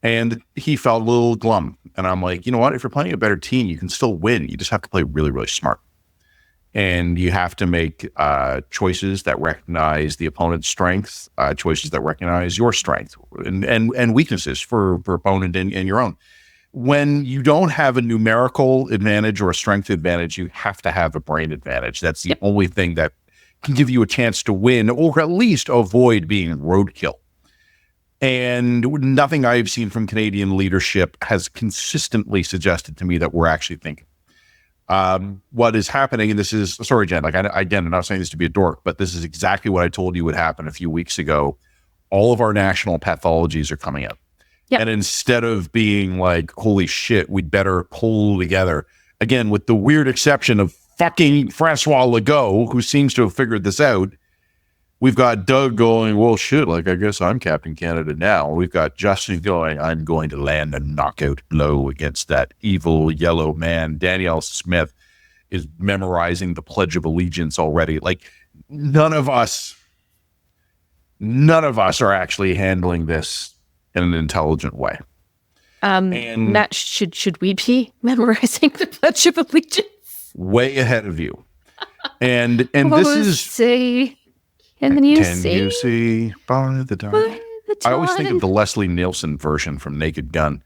And he felt a little glum. And I'm like, you know what? If you're playing a better team, you can still win. You just have to play really, really smart. And you have to make choices that recognize the opponent's strengths, choices that recognize your strength and weaknesses for opponent and your own. When you don't have a numerical advantage or a strength advantage, you have to have a brain advantage. That's the only thing that can give you a chance to win, or at least avoid being roadkill. And nothing I've seen from Canadian leadership has consistently suggested to me that we're actually thinking. What is happening, and this is, sorry, Jen, I'm not saying this to be a dork, but this is exactly what I told you would happen a few weeks ago. All of our national pathologies are coming out. Yep. And instead of being like, holy shit, we'd better pull together, again, with the weird exception of fucking Francois Legault, who seems to have figured this out, we've got Doug going, well, shit, like, I guess I'm Captain Canada now. We've got Gerson going, I'm going to land a knockout blow against that evil yellow man. Danielle Smith is memorizing the Pledge of Allegiance already. Like, none of us are actually handling this in an intelligent way. And Matt, should we be memorizing the Pledge of Allegiance? Way ahead of you. And this is... say... Can you see by the dawn? I always think of the Leslie Nielsen version from Naked Gun.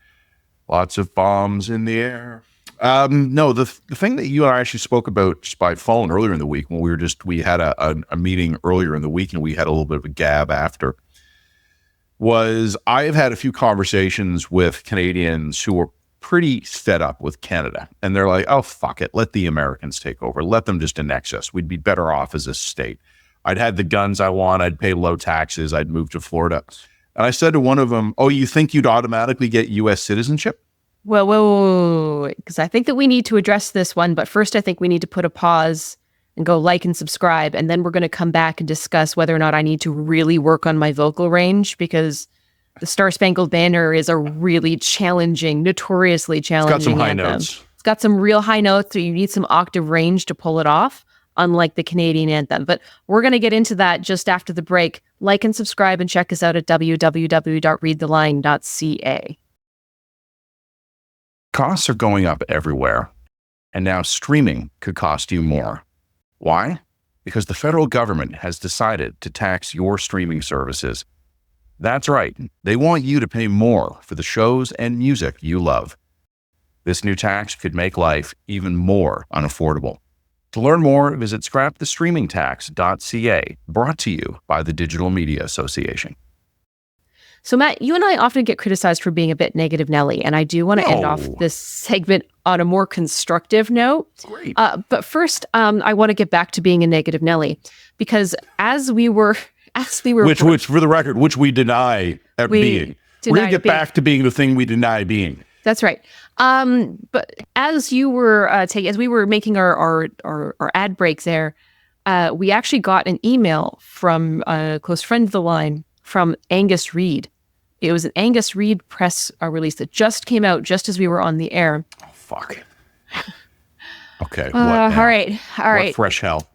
Lots of bombs in the air. No, the thing that you and I actually spoke about just by phone earlier in the week, when we had a meeting earlier in the week, and we had a little bit of a gab after, was I've had a few conversations with Canadians who were pretty fed up with Canada. And they're like, oh, fuck it. Let the Americans take over. Let them just annex us. We'd be better off as a state. I'd had the guns I want. I'd pay low taxes. I'd move to Florida. And I said to one of them, oh, you think you'd automatically get U.S. citizenship? Well, because I think that we need to address this one. But first, I think we need to put a pause and go like and subscribe. And then we're going to come back and discuss whether or not I need to really work on my vocal range, because the Star Spangled Banner is a really challenging, notoriously challenging It's got some high anthem. notes. It's got some real high notes, so you need some octave range to pull it off, unlike the Canadian anthem. But we're going to get into that just after the break. Like and subscribe and check us out at www.readtheline.ca. Costs are going up everywhere, and now streaming could cost you more. Why? Because the federal government has decided to tax your streaming services. That's right. They want you to pay more for the shows and music you love. This new tax could make life even more unaffordable. To learn more, visit scrapthestreamingtax.ca, brought to you by the Digital Media Association. So, Matt, you and I often get criticized for being a bit negative Nelly, and I do want to end off this segment on a more constructive note. Great. But first, I want to get back to being a negative Nelly, because as we were which for the record, which we deny being. We're going to get back to being the thing we deny being. That's right. But as you were as we were making our ad break there, we actually got an email from a close friend of the line, from Angus Reid, It was an Angus Reid press release that just came out just as we were on the air. Oh, fuck. Okay. What All now? right. What fresh hell?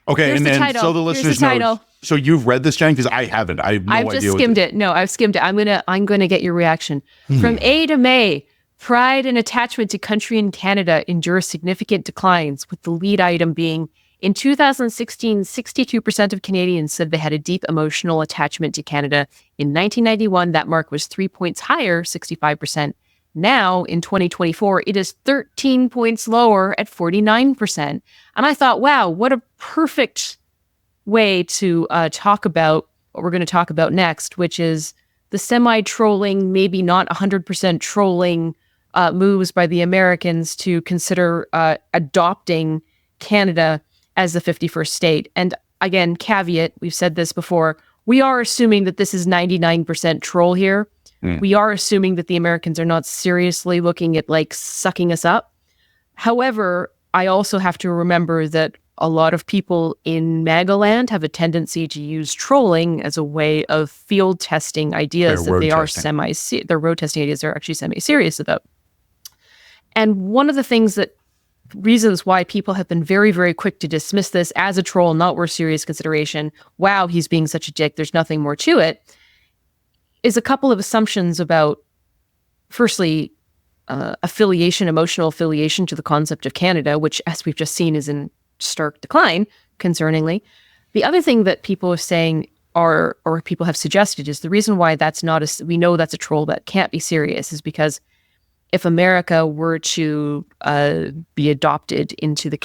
Okay, Here's and the then title. so the Here's listeners the title. know. So you've read this, Jen? Because I haven't. I have no idea. I've just skimmed it. No, I've skimmed it. I'm gonna get your reaction. From A to May, pride and attachment to country and Canada endure significant declines, with the lead item being in 2016, 62% of Canadians said they had a deep emotional attachment to Canada. In 1991, that mark was 3 points higher, 65%. Now, in 2024, it is 13 points lower at 49%. And I thought, wow, what a perfect way to talk about what we're going to talk about next, which is the semi-trolling, maybe not 100% trolling moves by the Americans to consider adopting Canada as the 51st state. And again, caveat, we've said this before, we are assuming that this is 99% troll here. We are assuming that the Americans are not seriously looking at like sucking us up. However, I also have to remember that a lot of people in MAGA land have a tendency to use trolling as a way of field testing ideas that they are their road testing ideas are actually semi-serious about. And one of the reasons why people have been very, very quick to dismiss this as a troll, not worth serious consideration, wow, he's being such a dick, there's nothing more to it, is a couple of assumptions about, firstly, emotional affiliation to the concept of Canada, which, as we've just seen, is in stark decline, concerningly. The other thing that people are saying or people have suggested is the reason why we know that's a troll that can't be serious is because if America were to be adopted into the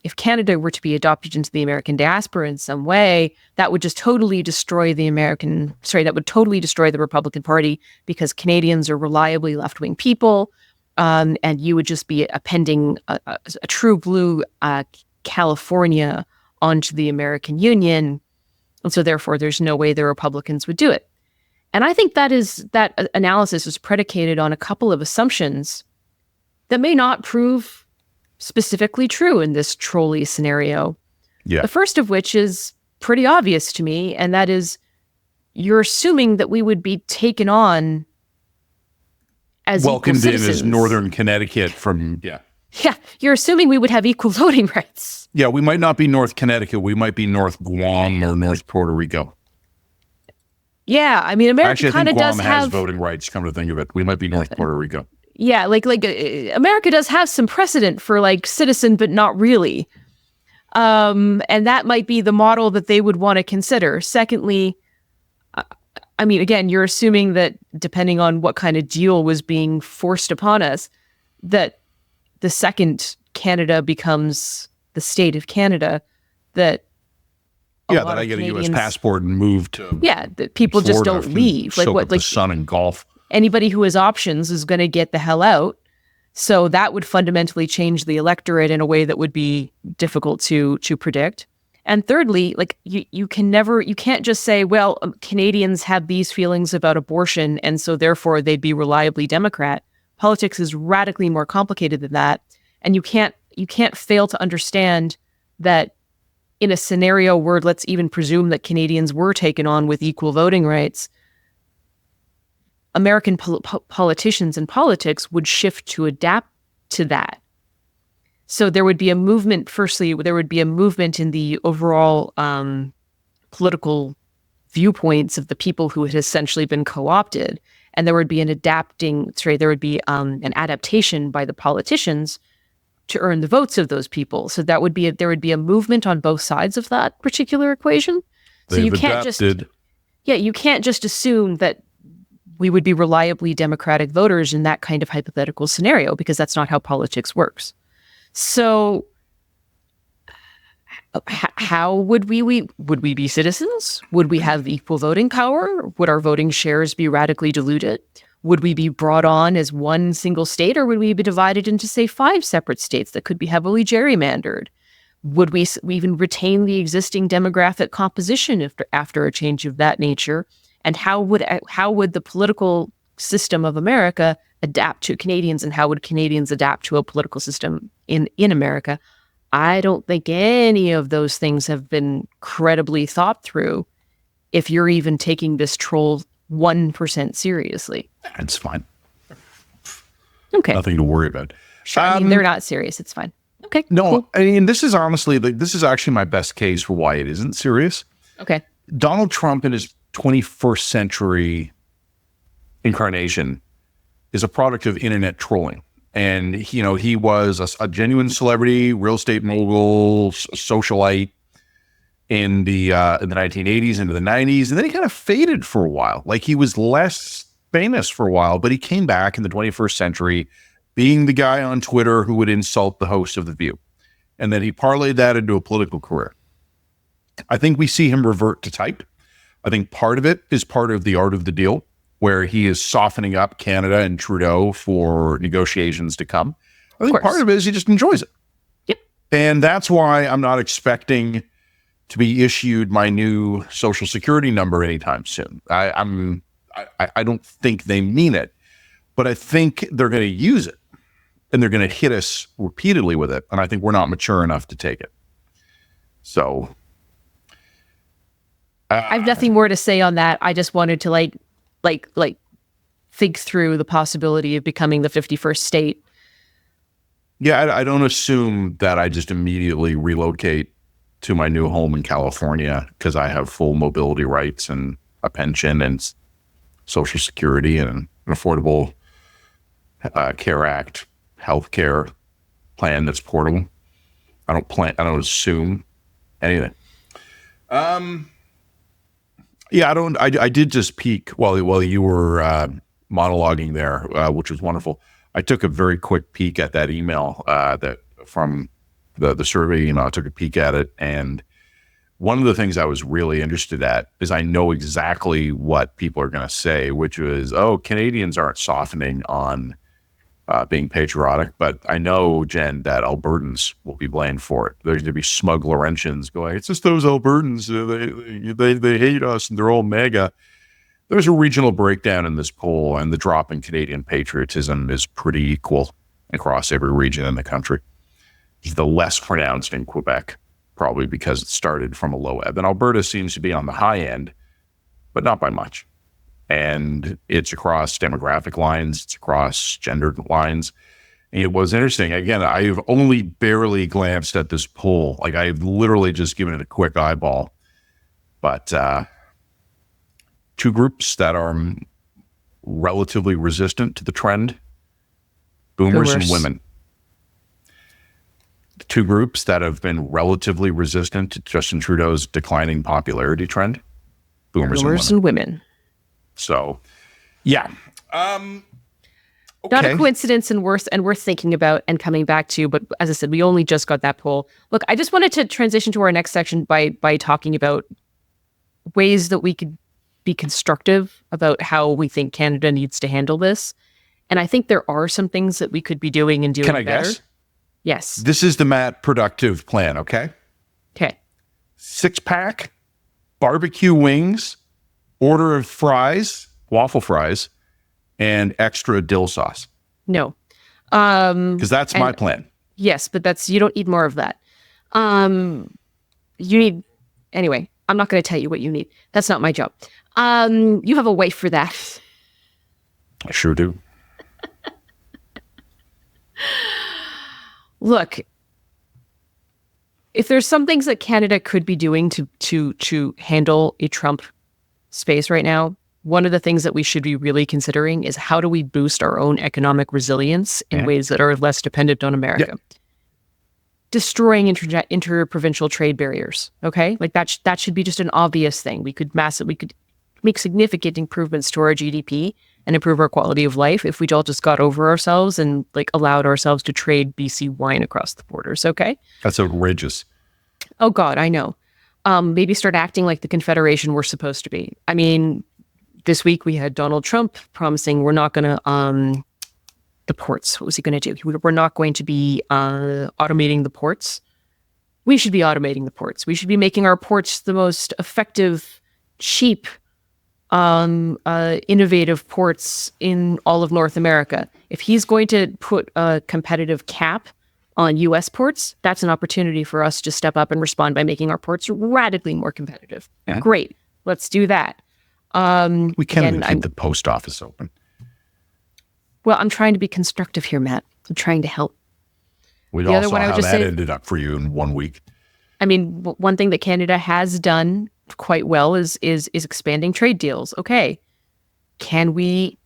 if Canada were to be adopted into the American diaspora in some way, that would just totally destroy the Republican Party, because Canadians are reliably left-wing people, and you would just be appending a true blue California onto the American Union, and so therefore there's no way the Republicans would do it. And I think that analysis is predicated on a couple of assumptions that may not prove specifically true in this trolley scenario. Yeah. The first of which is pretty obvious to me, and that is you're assuming that we would be taken on as welcomed equal in citizens. as Northern Connecticut from, Yeah, you're assuming we would have equal voting rights. Yeah, we might not be North Connecticut. We might be North Guam or North Puerto Rico. Yeah, I mean, America kind of does Guam have has voting rights. Come to think of it, we might be North Puerto Rico. Yeah, America does have some precedent for citizen, but not really. And that might be the model that they would want to consider. Secondly, I mean, again, you're assuming that depending on what kind of deal was being forced upon us, that the second Canada becomes the state of Canada, that that I get a U.S. passport and move to that people Florida just don't leave. The sun and golf. Anybody who has options is going to get the hell out. So that would fundamentally change the electorate in a way that would be difficult to predict. And thirdly, you can't just say, well, Canadians have these feelings about abortion, and so therefore they'd be reliably Democrat. Politics is radically more complicated than that, and you can't fail to understand that in a scenario where let's even presume that Canadians were taken on with equal voting rights, American politicians and politics would shift to adapt to that. So there would be a movement. Firstly, there would be a movement in the overall political viewpoints of the people who had essentially been co-opted, and there would be an adaptation by the politicians to earn the votes of those people. So there would be a movement on both sides of that particular equation. So you can't just assume that we would be reliably Democratic voters in that kind of hypothetical scenario, because that's not how politics works. So how would we be citizens? Would we have equal voting power? Would our voting shares be radically diluted? Would we be brought on as one single state, or would we be divided into, say, 5 separate states that could be heavily gerrymandered? Would we even retain the existing demographic composition after a change of that nature? And how would the political system of America adapt to Canadians, and how would Canadians adapt to a political system in America? I don't think any of those things have been credibly thought through if you're even taking this troll 1% seriously. It's fine. Okay. Nothing to worry about. Sure. I mean, they're not serious. It's fine. Okay. No, cool. I mean, this is honestly, this is actually my best case for why it isn't serious. Okay. Donald Trump in his 21st century incarnation is a product of internet trolling. And, he was a genuine celebrity, real estate mogul, socialite in the 1980s into the 90s. And then he kind of faded for a while. Like he was less famous for a while, but he came back in the 21st century being the guy on Twitter who would insult the host of The View. And then he parlayed that into a political career. I think we see him revert to type. I think part of it is part of the art of the deal, where he is softening up Canada and Trudeau for negotiations to come. I think part of it is he just enjoys it. Yep. And that's why I'm not expecting to be issued my new Social Security number anytime soon. I don't think they mean it, but I think they're going to use it. And they're going to hit us repeatedly with it. And I think we're not mature enough to take it. So I have nothing more to say on that. I just wanted to like think through the possibility of becoming the 51st state. Yeah, I don't assume that I just immediately relocate to my new home in California because I have full mobility rights and a pension and Social Security and an Affordable Care Act healthcare plan that's portable. I don't assume anything. Yeah, I did just peek while you were monologuing there, which was wonderful. I took a very quick peek at that email that from the survey. I took a peek at it, and one of the things I was really interested at is I know exactly what people are going to say, which was, Canadians aren't softening on being patriotic, but I know, Jen, that Albertans will be blamed for it. There's going to be smug Laurentians going, it's just those Albertans, they hate us and they're all mega. There's a regional breakdown in this poll, and the drop in Canadian patriotism is pretty equal across every region in the country. It's the less pronounced in Quebec, probably because it started from a low ebb. And Alberta seems to be on the high end, but not by much. And it's across demographic lines, it's across gender lines. And it was interesting. Again, I've only barely glanced at this poll. Like I've literally just given it a quick eyeball. But two groups that are relatively resistant to the trend, boomers and women. The two groups that have been relatively resistant to Justin Trudeau's declining popularity trend, boomers and women. So, yeah. Okay. Not a coincidence and worth thinking about and coming back to, but as I said, we only just got that poll. Look, I just wanted to transition to our next section by talking about ways that we could be constructive about how we think Canada needs to handle this. And I think there are some things that we could be doing and doing better. Can I guess? Yes. This is the Matt productive plan, okay? Okay. 6-pack, barbecue wings, order of fries, waffle fries, and extra dill sauce. No. Because that's my plan. Yes, but you don't need more of that. You need, anyway, I'm not going to tell you what you need. That's not my job. You have a wife for that. I sure do. Look, if there's some things that Canada could be doing to handle a Trump space right now, one of the things that we should be really considering is how do we boost our own economic resilience in ways that are less dependent on America. Yeah. Destroying interprovincial trade barriers, okay? Like that should be just an obvious thing. We could make significant improvements to our GDP and improve our quality of life if we all just got over ourselves and like allowed ourselves to trade BC wine across the borders, okay? That's outrageous. Oh God, I know. Maybe start acting like the Confederation we're supposed to be. I mean, this week we had Donald Trump promising we're not going to, the ports. What was he going to do? We're not going to be automating the ports. We should be automating the ports. We should be making our ports the most effective, cheap, innovative ports in all of North America. If he's going to put a competitive cap on U.S. ports, that's an opportunity for us to step up and respond by making our ports radically more competitive. Yeah. Great. Let's do that. We can't again, even keep the post office open. Well, I'm trying to be constructive here, Matt. I'm trying to help. We The all other saw one I would how just that say- ended up for you in 1 week. I mean, one thing that Canada has done quite well is expanding trade deals. Okay, can we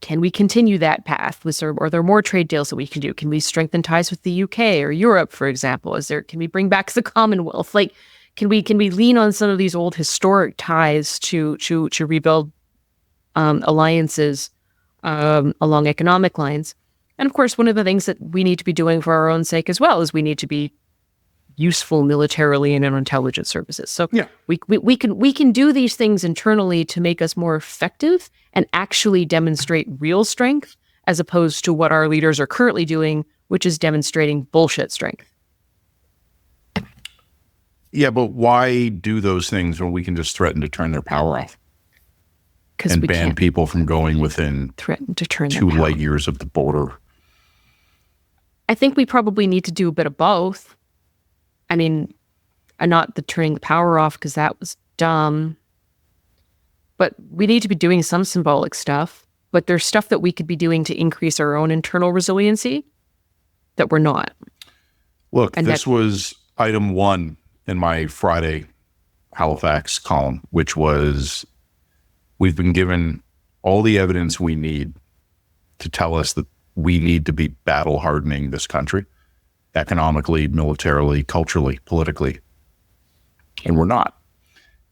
continue that path? Are there more trade deals that we can do? Can we strengthen ties with the UK or Europe, for example? Can we bring back the Commonwealth? Like, can we lean on some of these old historic ties to rebuild alliances along economic lines? And of course, one of the things that we need to be doing for our own sake as well is we need to be useful militarily and in intelligence services. So Yeah. we can do these things internally to make us more effective and actually demonstrate real strength, as opposed to what our leaders are currently doing, which is demonstrating bullshit strength. Yeah, but why do those things when we can just threaten to turn their power off Because and we ban can't people from going within threaten to turn 2 them power. light years of the border? I think we probably need to do a bit of both. I mean, not the turning the power off, because that was dumb. But we need to be doing some symbolic stuff. But there's stuff that we could be doing to increase our own internal resiliency that we're not. Look, And this was item 1 in my Friday Halifax column, which was, we've been given all the evidence we need to tell us that we need to be battle hardening this country, economically, militarily, culturally, politically, and we're not.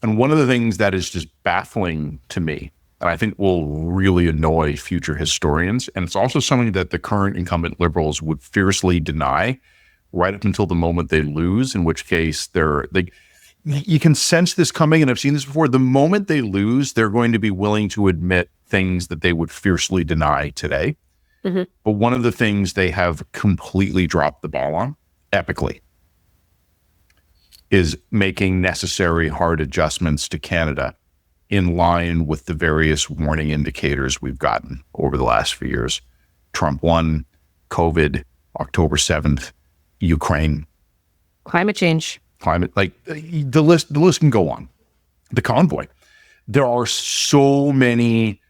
And one of the things that is just baffling to me, and I think will really annoy future historians, and it's also something that the current incumbent Liberals would fiercely deny right up until the moment they lose, in which case you can sense this coming, and I've seen this before. The moment they lose, they're going to be willing to admit things that they would fiercely deny today. Mm-hmm. But one of the things they have completely dropped the ball on, epically, is making necessary hard adjustments to Canada in line with the various warning indicators we've gotten over the last few years. Trump 1, COVID, October 7th, Ukraine, climate change. like the list can go on. The convoy. There are so many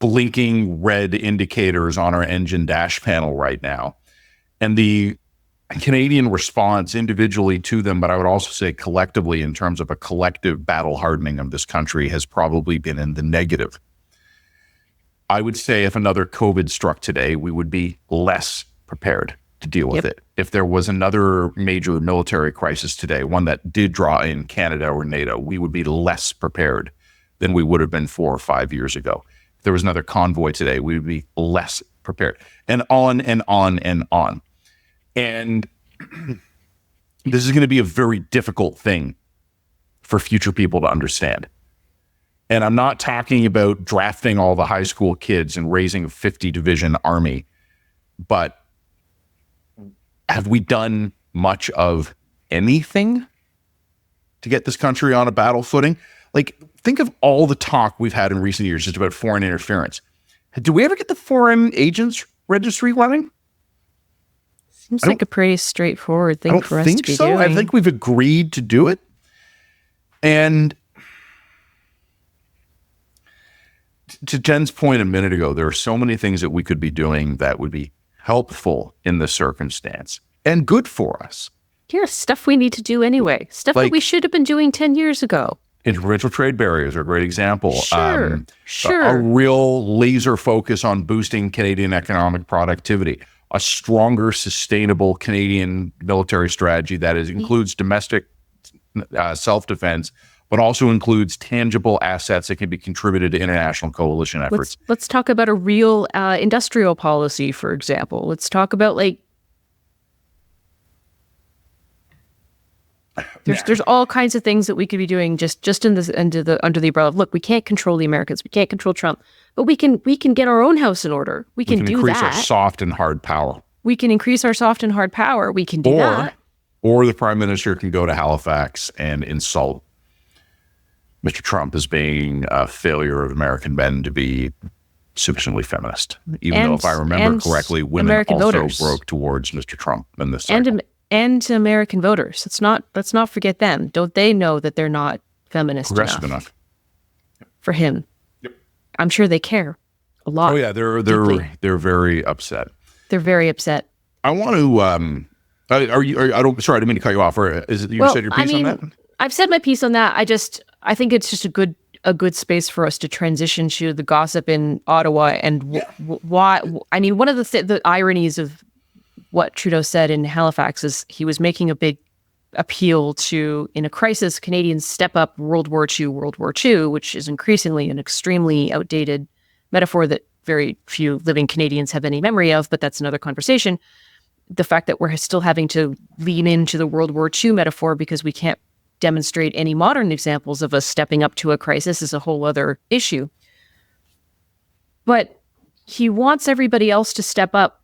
blinking red indicators on our engine dash panel right now. And the Canadian response individually to them, but I would also say collectively, in terms of a collective battle hardening of this country, has probably been in the negative. I would say if another COVID struck today, we would be less prepared to deal with it. If there was another major military crisis today, one that did draw in Canada or NATO, we would be less prepared than we would have been 4 or 5 years ago. If there was another convoy today, we would be less prepared, and on and on and on. And this is going to be a very difficult thing for future people to understand. And I'm not talking about drafting all the high school kids and raising a 50 division army, but have we done much of anything to get this country on a battle footing? Like, think of all the talk we've had in recent years just about foreign interference. Did we ever get the foreign agents registry running? Seems like a pretty straightforward thing for us to be doing. I think we've agreed to do it. And to Jen's point a minute ago, there are so many things that we could be doing that would be helpful in the circumstance and good for us. Yeah, stuff we need to do anyway. Stuff that we should have been doing 10 years ago. Interprovincial trade barriers are a great example. Sure. A real laser focus on boosting Canadian economic productivity. A stronger, sustainable Canadian military strategy that includes domestic self-defense, but also includes tangible assets that can be contributed to international coalition efforts. Let's talk about a real industrial policy, for example. Let's talk about there's all kinds of things that we could be doing just in this under the umbrella of, look, we can't control the Americans, we can't control Trump, but we can get our own house in order. We can do increase that. Our soft and hard power. We can increase our soft and hard power. We can do that. Or the Prime Minister can go to Halifax and insult Mr. Trump as being a failure of American men to be sufficiently feminist. Even though, if I remember correctly, women American also voters broke towards Mr. Trump in this cycle. And American voters. Let's not forget them. Don't they know that they're not feminist Progressive enough for him? I'm sure they care a lot. Oh yeah, they're very upset. They're very upset. I want to. Sorry, I didn't mean to cut you off. Or is it you said your piece on that? I've said my piece on that. I think it's just a good space for us to transition to the gossip in Ottawa and why. I mean, one of the ironies of what Trudeau said in Halifax is he was making a big appeal to, in a crisis, Canadians step up World War II, which is increasingly an extremely outdated metaphor that very few living Canadians have any memory of, but that's another conversation. The fact that we're still having to lean into the World War II metaphor because we can't demonstrate any modern examples of us stepping up to a crisis is a whole other issue. But he wants everybody else to step up,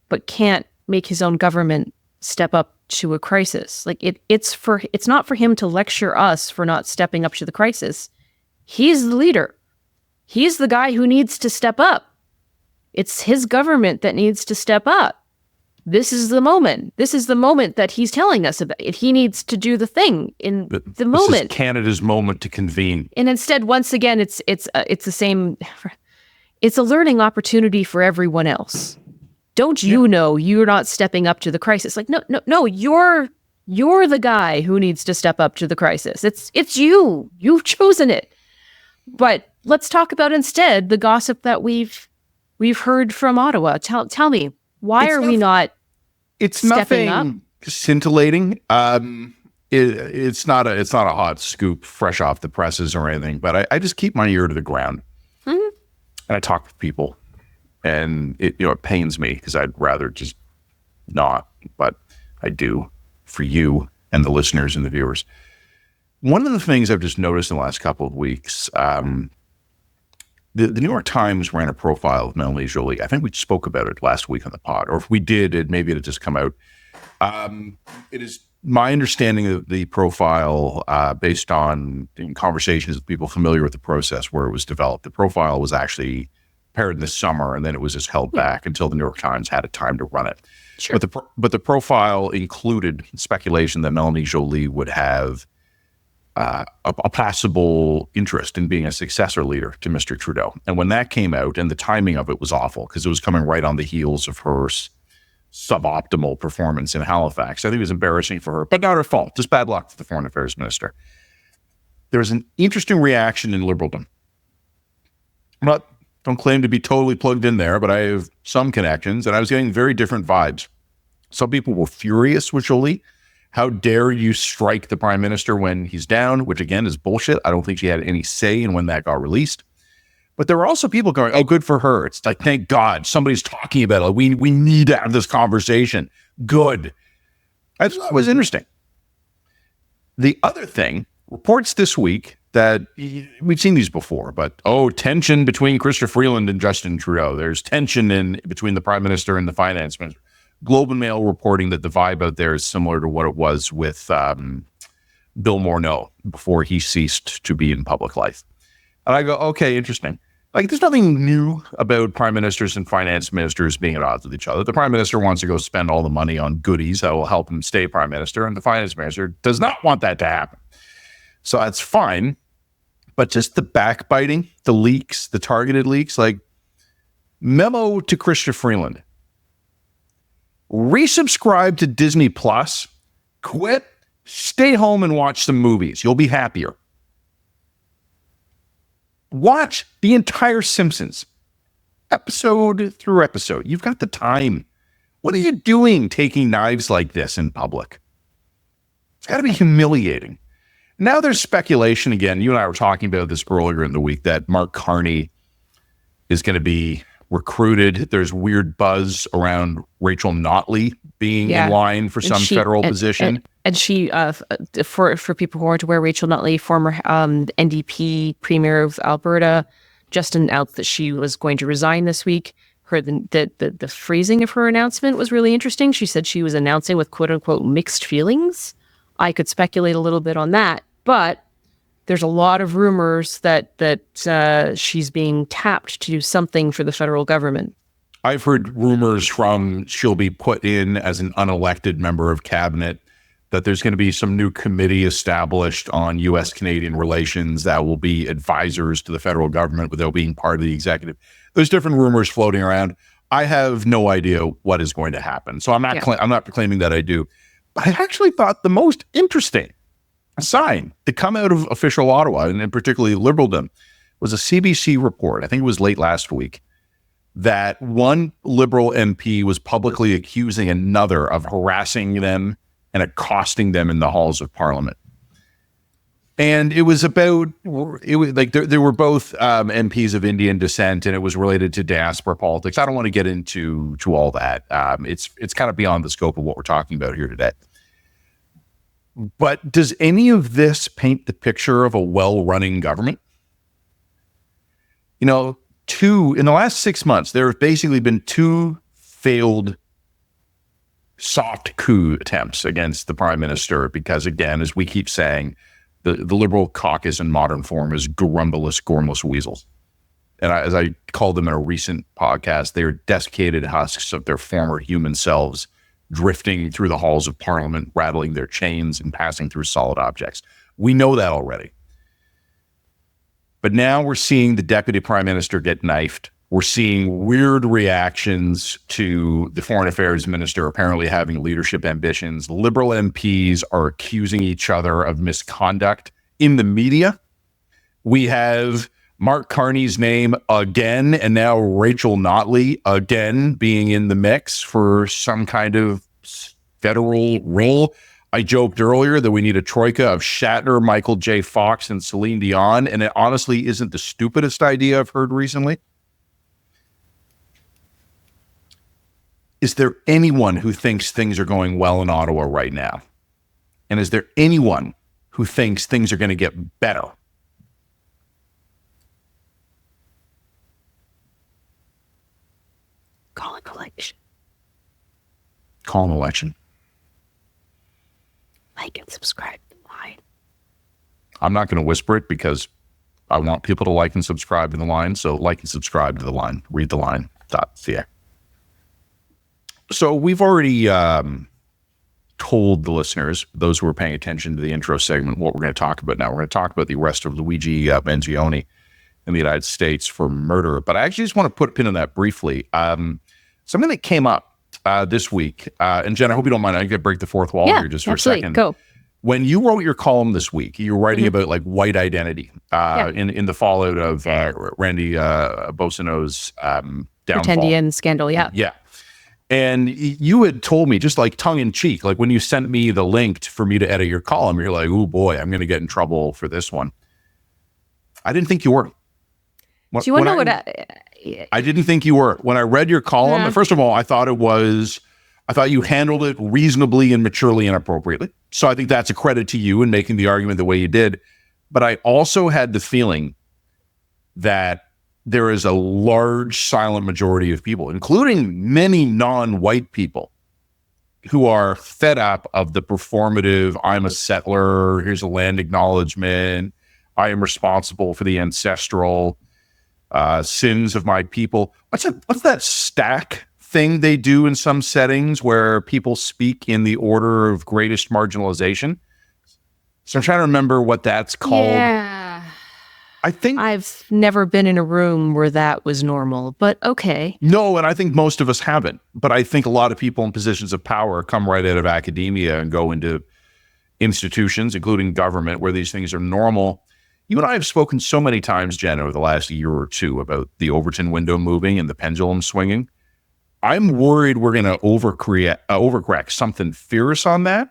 but can't make his own government step up to a crisis. Like it's not for him to lecture us for not stepping up to the crisis. He's the leader. He's the guy who needs to step up. It's his government that needs to step up. This is the moment. This is the moment that he's telling us about. He needs to do the thing in the moment. This is Canada's moment to convene. And instead, once again, it's the same. It's a learning opportunity for everyone else. Don't you know you're not stepping up to the crisis? Like, no, you're the guy who needs to step up to the crisis. It's you. You've chosen it. But let's talk about instead the gossip that we've heard from Ottawa. Tell me, why are we not? It's stepping nothing up? Scintillating. It's not a hot scoop fresh off the presses or anything. But I just keep my ear to the ground, and I talk with people. And it pains me because I'd rather just not, but I do for you and the listeners and the viewers. One of the things I've just noticed in the last couple of weeks, the New York Times ran a profile of Melanie Joly. I think we spoke about it last week on the pod, or if we did, maybe it had just come out. It is my understanding of the profile based on conversations with people familiar with the process where it was developed. The profile was actually prepared in the summer, and then it was just held back until the New York Times had a time to run it. Sure. But the profile included speculation that Melanie Joly would have a possible interest in being a successor leader to Mr. Trudeau. And when that came out, and the timing of it was awful because it was coming right on the heels of her suboptimal performance in Halifax. I think it was embarrassing for her, but not her fault. Just bad luck for the foreign affairs minister. There was an interesting reaction in Liberaldom. Don't claim to be totally plugged in there, but I have some connections, and I was getting very different vibes. Some people were furious with Joly. How dare you strike the prime minister when he's down, which again is bullshit. I don't think she had any say in when that got released. But there were also people going, oh, good for her. It's like, thank God somebody's talking about it. We need to have this conversation. Good. I thought it was interesting. The other thing, reports this week that we've seen these before, but tension between Chrystia Freeland and Justin Trudeau. There's tension between the prime minister and the finance minister. Globe and Mail reporting that the vibe out there is similar to what it was with Bill Morneau before he ceased to be in public life. And I go, okay, interesting. Like, there's nothing new about prime ministers and finance ministers being at odds with each other. The prime minister wants to go spend all the money on goodies that will help him stay prime minister, and the finance minister does not want that to happen. So that's fine. But just the backbiting, the leaks, the targeted leaks, like memo to Chrystia Freeland. Resubscribe to Disney Plus, quit, stay home and watch some movies. You'll be happier. Watch the entire Simpsons, episode through episode. You've got the time. What are you doing taking knives like this in public? It's got to be humiliating. Now there's speculation again. You and I were talking about this earlier in the week that Mark Carney is going to be recruited. There's weird buzz around Rachel Notley being in line for some federal position. And she, for people who aren't aware, Rachel Notley, former NDP Premier of Alberta, just announced that she was going to resign this week. The phrasing of her announcement was really interesting. She said she was announcing with quote unquote mixed feelings. I could speculate a little bit on that, but there's a lot of rumors that she's being tapped to do something for the federal government. I've heard rumors from she'll be put in as an unelected member of cabinet. that there's going to be some new committee established on U.S.-Canadian relations that will be advisors to the federal government without being part of the executive. There's different rumors floating around. I have no idea what is going to happen. So I'm not I'm not proclaiming that I do. But I actually thought the most interesting sign to come out of official Ottawa, and particularly Liberaldom, was a CBC report, I think it was late last week, that one Liberal MP was publicly accusing another of harassing them and accosting them in the halls of Parliament. And it was about, it was like they were both MPs of Indian descent, and it was related to diaspora politics. I don't want to get into all that. It's kind of beyond the scope of what we're talking about here today. But does any of this paint the picture of a well-running government? You know, in the last 6 months, there have basically been 2 failed soft coup attempts against the prime minister because, again, as we keep saying, the Liberal caucus in modern form is grumbleless, gormless weasels. And as I called them in a recent podcast, they are desiccated husks of their former human selves, drifting through the halls of Parliament, rattling their chains and passing through solid objects. We know that already. But now we're seeing the deputy prime minister get knifed. We're seeing weird reactions to the foreign affairs minister apparently having leadership ambitions. Liberal MPs are accusing each other of misconduct in the media. We have Mark Carney's name again, and now Rachel Notley again being in the mix for some kind of federal role. I joked earlier that we need a troika of Shatner, Michael J. Fox, and Celine Dion, and it honestly isn't the stupidest idea I've heard recently. Is there anyone who thinks things are going well in Ottawa right now? And is there anyone who thinks things are going to get better? Call an election. Call an election. Like and subscribe to the line. I'm not going to whisper it because I want people to like and subscribe to the line. So like and subscribe to the line. Read the line.ca. So we've already told the listeners, those who are paying attention to the intro segment, what we're going to talk about now. We're going to talk about the arrest of Luigi Mangione in the United States for murder. But I actually just want to put a pin in that briefly. Something that came up this week, and Jen, I hope you don't mind. I can break the fourth wall here just for a second. Go. When you wrote your column this week, you were writing about like white identity in the fallout of Randy Boissonneau's downfall. Pretendian scandal, Yeah. And you had told me, just like tongue in cheek, like when you sent me the link for me to edit your column, you're like, oh boy, I'm going to get in trouble for this one. I didn't think you were. Do you want to know what I didn't think you were. When I read your column, first of all, I thought you handled it reasonably and maturely and appropriately. So I think that's a credit to you in making the argument the way you did. But I also had the feeling that there is a large silent majority of people, including many non-white people, who are fed up of the performative, I'm a settler, here's a land acknowledgement, I am responsible for the ancestral sins of my people. What's that stack thing they do in some settings where people speak in the order of greatest marginalization? So I'm trying to remember what that's called. Yeah. I think I've never been in a room where that was normal, but okay. No, and I think most of us haven't. But I think a lot of people in positions of power come right out of academia and go into institutions, including government, where these things are normal. You and I have spoken so many times, Jen, over the last year or two about the Overton window moving and the pendulum swinging. I'm worried we're going to overcorrect something fierce on that.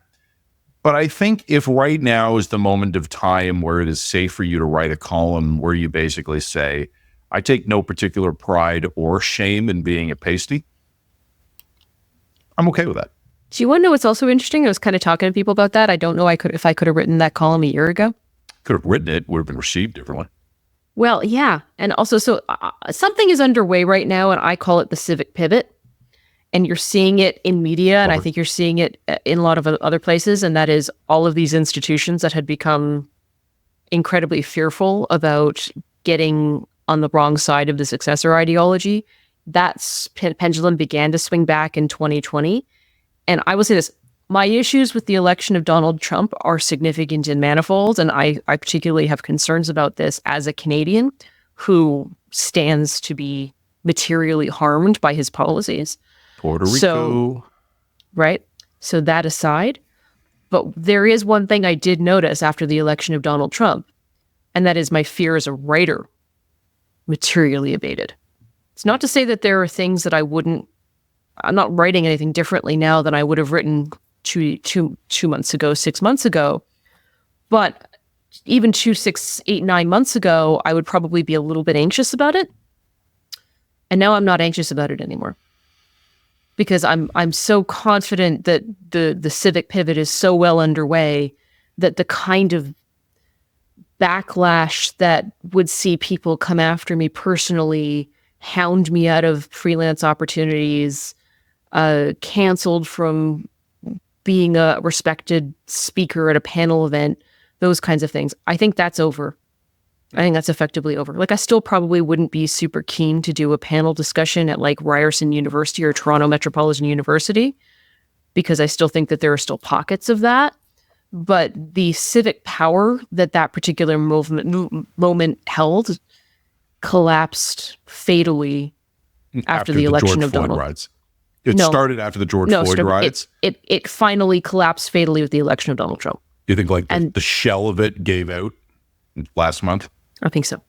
But I think if right now is the moment of time where it is safe for you to write a column where you basically say, I take no particular pride or shame in being a pasty, I'm okay with that. Do you want to know what's also interesting? I was kind of talking to people about that. I don't know if I could have written that column a year ago. Could have written it, would have been received differently. Well, yeah. And also, so something is underway right now, and I call it the civic pivot. And you're seeing it in media, and I think you're seeing it in a lot of other places, and that is all of these institutions that had become incredibly fearful about getting on the wrong side of the successor ideology. That pendulum began to swing back in 2020. And I will say this, my issues with the election of Donald Trump are significant and manifold, and I particularly have concerns about this as a Canadian who stands to be materially harmed by his policies. Puerto Rico. So, right? So that aside, but there is one thing I did notice after the election of Donald Trump, and that is my fear as a writer materially abated. It's not to say that there are things that I'm not writing anything differently now than I would have written two months ago, 6 months ago. But even 2, 6, 8, 9 months ago, I would probably be a little bit anxious about it. And now I'm not anxious about it anymore. Because I'm so confident that the civic pivot is so well underway that the kind of backlash that would see people come after me personally, hound me out of freelance opportunities, canceled from being a respected speaker at a panel event, those kinds of things. I think that's over. I think that's effectively over. Like, I still probably wouldn't be super keen to do a panel discussion at like Ryerson University or Toronto Metropolitan University, because I still think that there are still pockets of that. But the civic power that particular moment held collapsed fatally after the election of Donald. Riots. It started after the George Floyd riots. It finally collapsed fatally with the election of Donald Trump. You think like the shell of it gave out last month? I think so.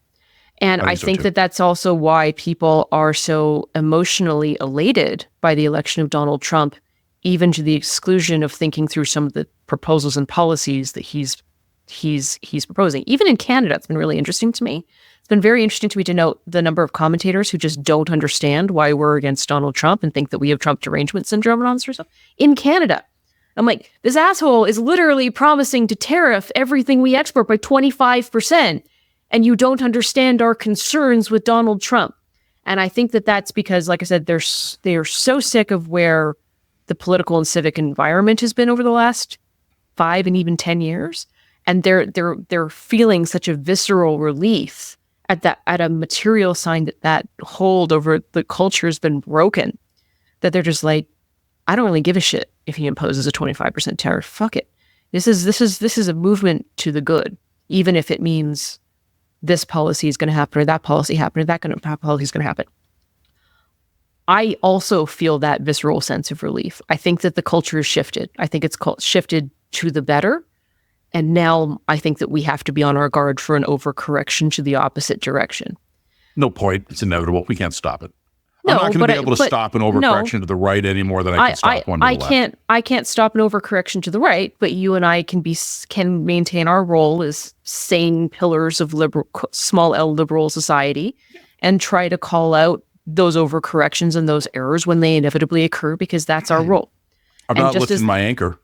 And I think that that's also why people are so emotionally elated by the election of Donald Trump, even to the exclusion of thinking through some of the proposals and policies that he's proposing. Even in Canada, it's been really interesting to me. It's been very interesting to me to note the number of commentators who just don't understand why we're against Donald Trump and think that we have Trump derangement syndrome and all this sort of stuff. In Canada, I'm like, this asshole is literally promising to tariff everything we export by 25%, and you don't understand our concerns with Donald Trump. And I think that that's because, like I said, they're so sick of where the political and civic environment has been over the last 5 and even 10 years. And they're feeling such a visceral relief at a material sign that hold over the culture has been broken, that they're just like, I don't really give a shit if he imposes a 25% tariff. Fuck it. This is a movement to the good, even if it means this policy is going to happen or that policy happen or that policy is going to happen. I also feel that visceral sense of relief. I think that the culture has shifted. I think it's shifted to the better. And now I think that we have to be on our guard for an overcorrection to the opposite direction. No point. It's inevitable. We can't stop it. No, I'm not going to be able to stop an overcorrection to the right any more than I can stop one to the left. I can't stop an overcorrection to the right, but you and I can maintain our role as sane pillars of small L liberal society and try to call out those overcorrections and those errors when they inevitably occur, because that's our role. I'm not lifting my anchor.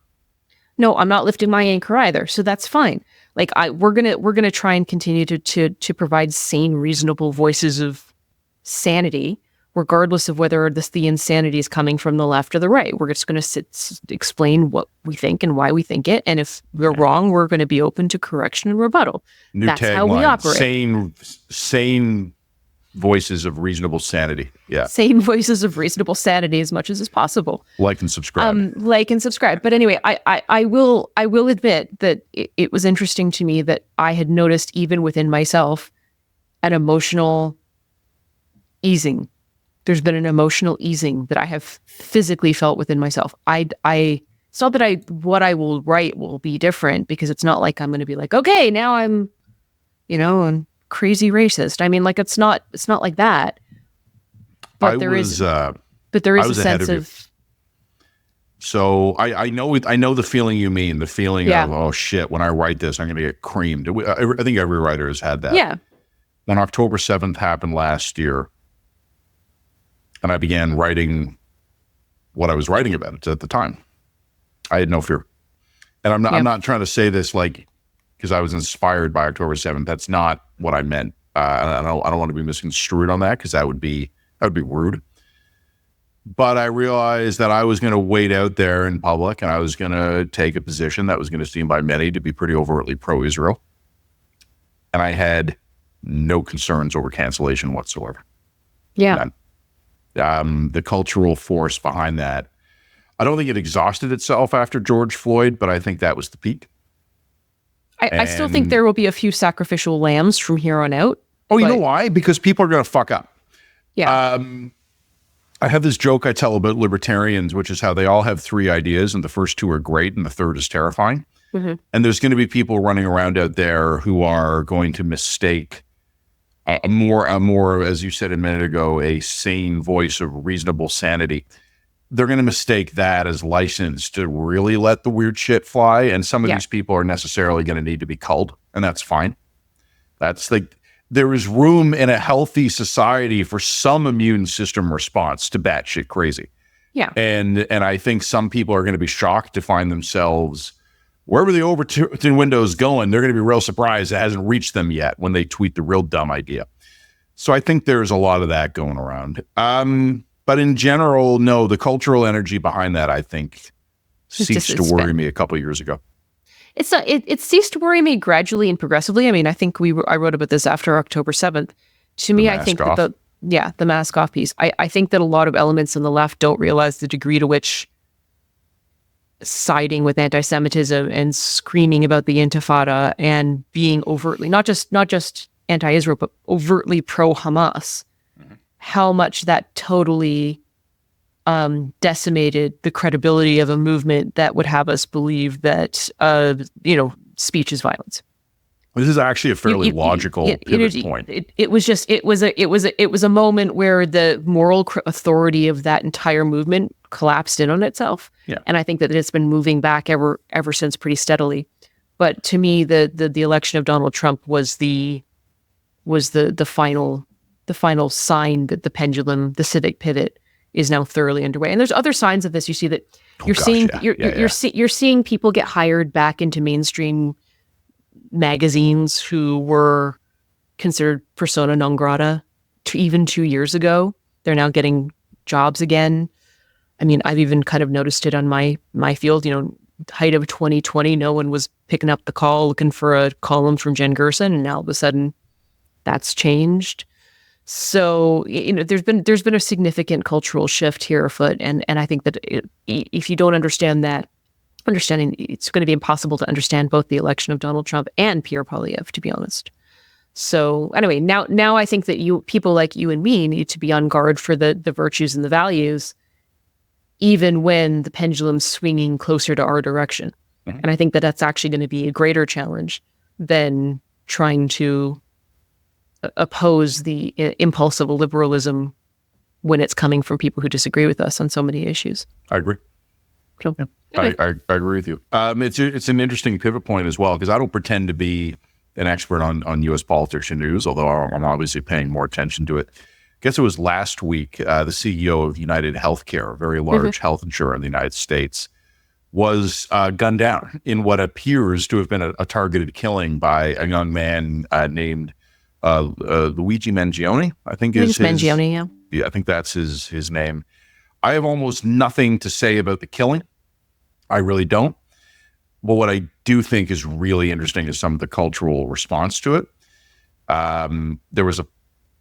No, I'm not lifting my anchor either. So that's fine. Like we're gonna try and continue to provide sane, reasonable voices of sanity, regardless of whether the insanity is coming from the left or the right. We're just going to explain what we think and why we think it. And if we're wrong, we're going to be open to correction and rebuttal. That's how we operate. Sane voices of reasonable sanity. Yeah. Sane voices of reasonable sanity as much as is possible. Like and subscribe. But anyway, I will admit that it was interesting to me that I had noticed even within myself an emotional easing. There's been an emotional easing that I have physically felt within myself. It's not that what I will write will be different, because it's not like I'm going to be like, okay, now I'm crazy racist. I mean, like, it's not like that. But there is a sense of. So I know the feeling you mean, the feeling of, oh shit, when I write this, I'm going to get creamed. I think every writer has had that. Yeah. Then October 7th happened last year. And I began writing what I was writing about at the time. I had no fear. And I'm not trying to say this like because I was inspired by October 7th. That's not what I meant. I don't want to be misconstrued on that, because that would be rude. But I realized that I was going to wait out there in public, and I was going to take a position that was going to seem by many to be pretty overtly pro-Israel. And I had no concerns over cancellation whatsoever. Yeah. None. The cultural force behind that. I don't think it exhausted itself after George Floyd, but I think that was the peak. I still think there will be a few sacrificial lambs from here on out. Oh, you know why? Because people are going to fuck up. Yeah. I have this joke I tell about libertarians, which is how they all have three ideas, and the first two are great, and the third is terrifying. And there's going to be people running around out there who are going to mistake a more, as you said a minute ago, a sane voice of reasonable sanity. They're going to mistake that as license to really let the weird shit fly. And some of these people are necessarily going to need to be culled, and that's fine. That's like, there is room in a healthy society for some immune system response to batshit crazy. Yeah. And I think some people are going to be shocked to find themselves wherever the Overton window is going. They're going to be real surprised it hasn't reached them yet when they tweet the real dumb idea. So I think there's a lot of that going around. But in general, no, the cultural energy behind that, I think, ceased to worry me a couple of years ago. It ceased to worry me gradually and progressively. I mean, I think I wrote about this after October 7th. To me, I think that the mask off piece, I think that a lot of elements on the left don't realize the degree to which siding with anti-Semitism and screaming about the Intifada and being overtly, not just anti-Israel, but overtly pro-Hamas, how much that totally decimated the credibility of a movement that would have us believe that, speech is violence. This is actually a fairly logical pivot point. It was a moment where the moral authority of that entire movement collapsed in on itself. Yeah. And I think that it's been moving back ever since pretty steadily. But to me, the election of Donald Trump was the final sign that the pendulum, the civic pivot, is now thoroughly underway. And there's other signs of this. You see that you're seeing people get hired back into mainstream magazines who were considered persona non grata even 2 years ago. They're now getting jobs again. I mean, I've even kind of noticed it on my field. Height of 2020, no one was picking up the call looking for a column from Jen Gerson, and now all of a sudden that's changed. So, there's been a significant cultural shift here afoot, and I think that if you don't understand that, it's going to be impossible to understand both the election of Donald Trump and Pierre Poilievre, to be honest. So anyway, now I think that people like you and me need to be on guard for the virtues and the values, even when the pendulum's swinging closer to our direction. Mm-hmm. And I think that that's actually going to be a greater challenge than trying to oppose the impulse of liberalism when it's coming from people who disagree with us on so many issues. I agree. So, yeah. Anyway. I agree with you. It's an interesting pivot point as well, because I don't pretend to be an expert on U.S. politics and news, although I'm obviously paying more attention to it. I guess it was last week, the CEO of United Healthcare, a very large health insurer in the United States, was gunned down in what appears to have been a targeted killing by a young man named Luigi Mangione, I think is his... Mangione, yeah. Yeah, I think that's his name. I have almost nothing to say about the killing. I really don't. But what I do think is really interesting is some of the cultural response to it.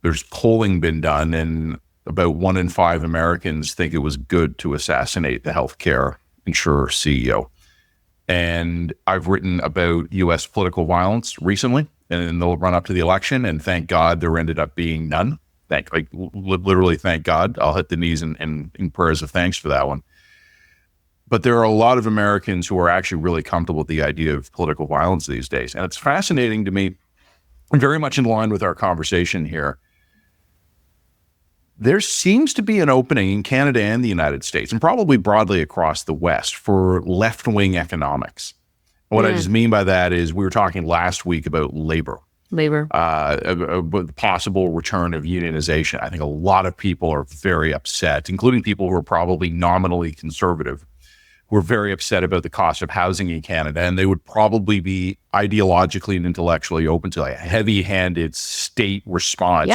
There's polling been done, and about 1 in 5 Americans think it was good to assassinate the healthcare insurer CEO. And I've written about U.S. political violence recently, and in the run up to the election, and thank God there ended up being none. Literally, thank God. I'll hit the knees in prayers of thanks for that one. But there are a lot of Americans who are actually really comfortable with the idea of political violence these days. And it's fascinating to me, and very much in line with our conversation here. There seems to be an opening in Canada and the United States, and probably broadly across the West, for left-wing economics. What I just mean by that is, we were talking last week about labor. The possible return of unionization. I think a lot of people are very upset, including people who are probably nominally conservative, who are very upset about the cost of housing in Canada, and they would probably be ideologically and intellectually open to a heavy-handed state response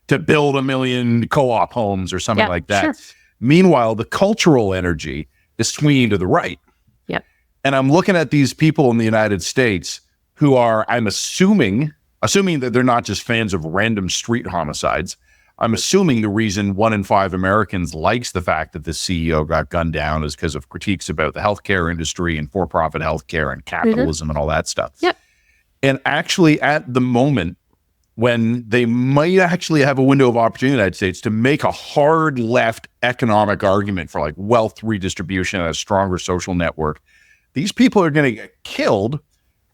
to build 1 million co-op homes or something like that. Sure. Meanwhile, the cultural energy is swinging to the right. Yep. And I'm looking at these people in the United States who are, I'm assuming that they're not just fans of random street homicides. I'm assuming the reason 1 in 5 Americans likes the fact that the CEO got gunned down is because of critiques about the healthcare industry and for-profit healthcare and capitalism and all that stuff. Yep. And actually, at the moment when they might actually have a window of opportunity in the United States to make a hard left economic argument for like wealth redistribution and a stronger social network, these people are going to get killed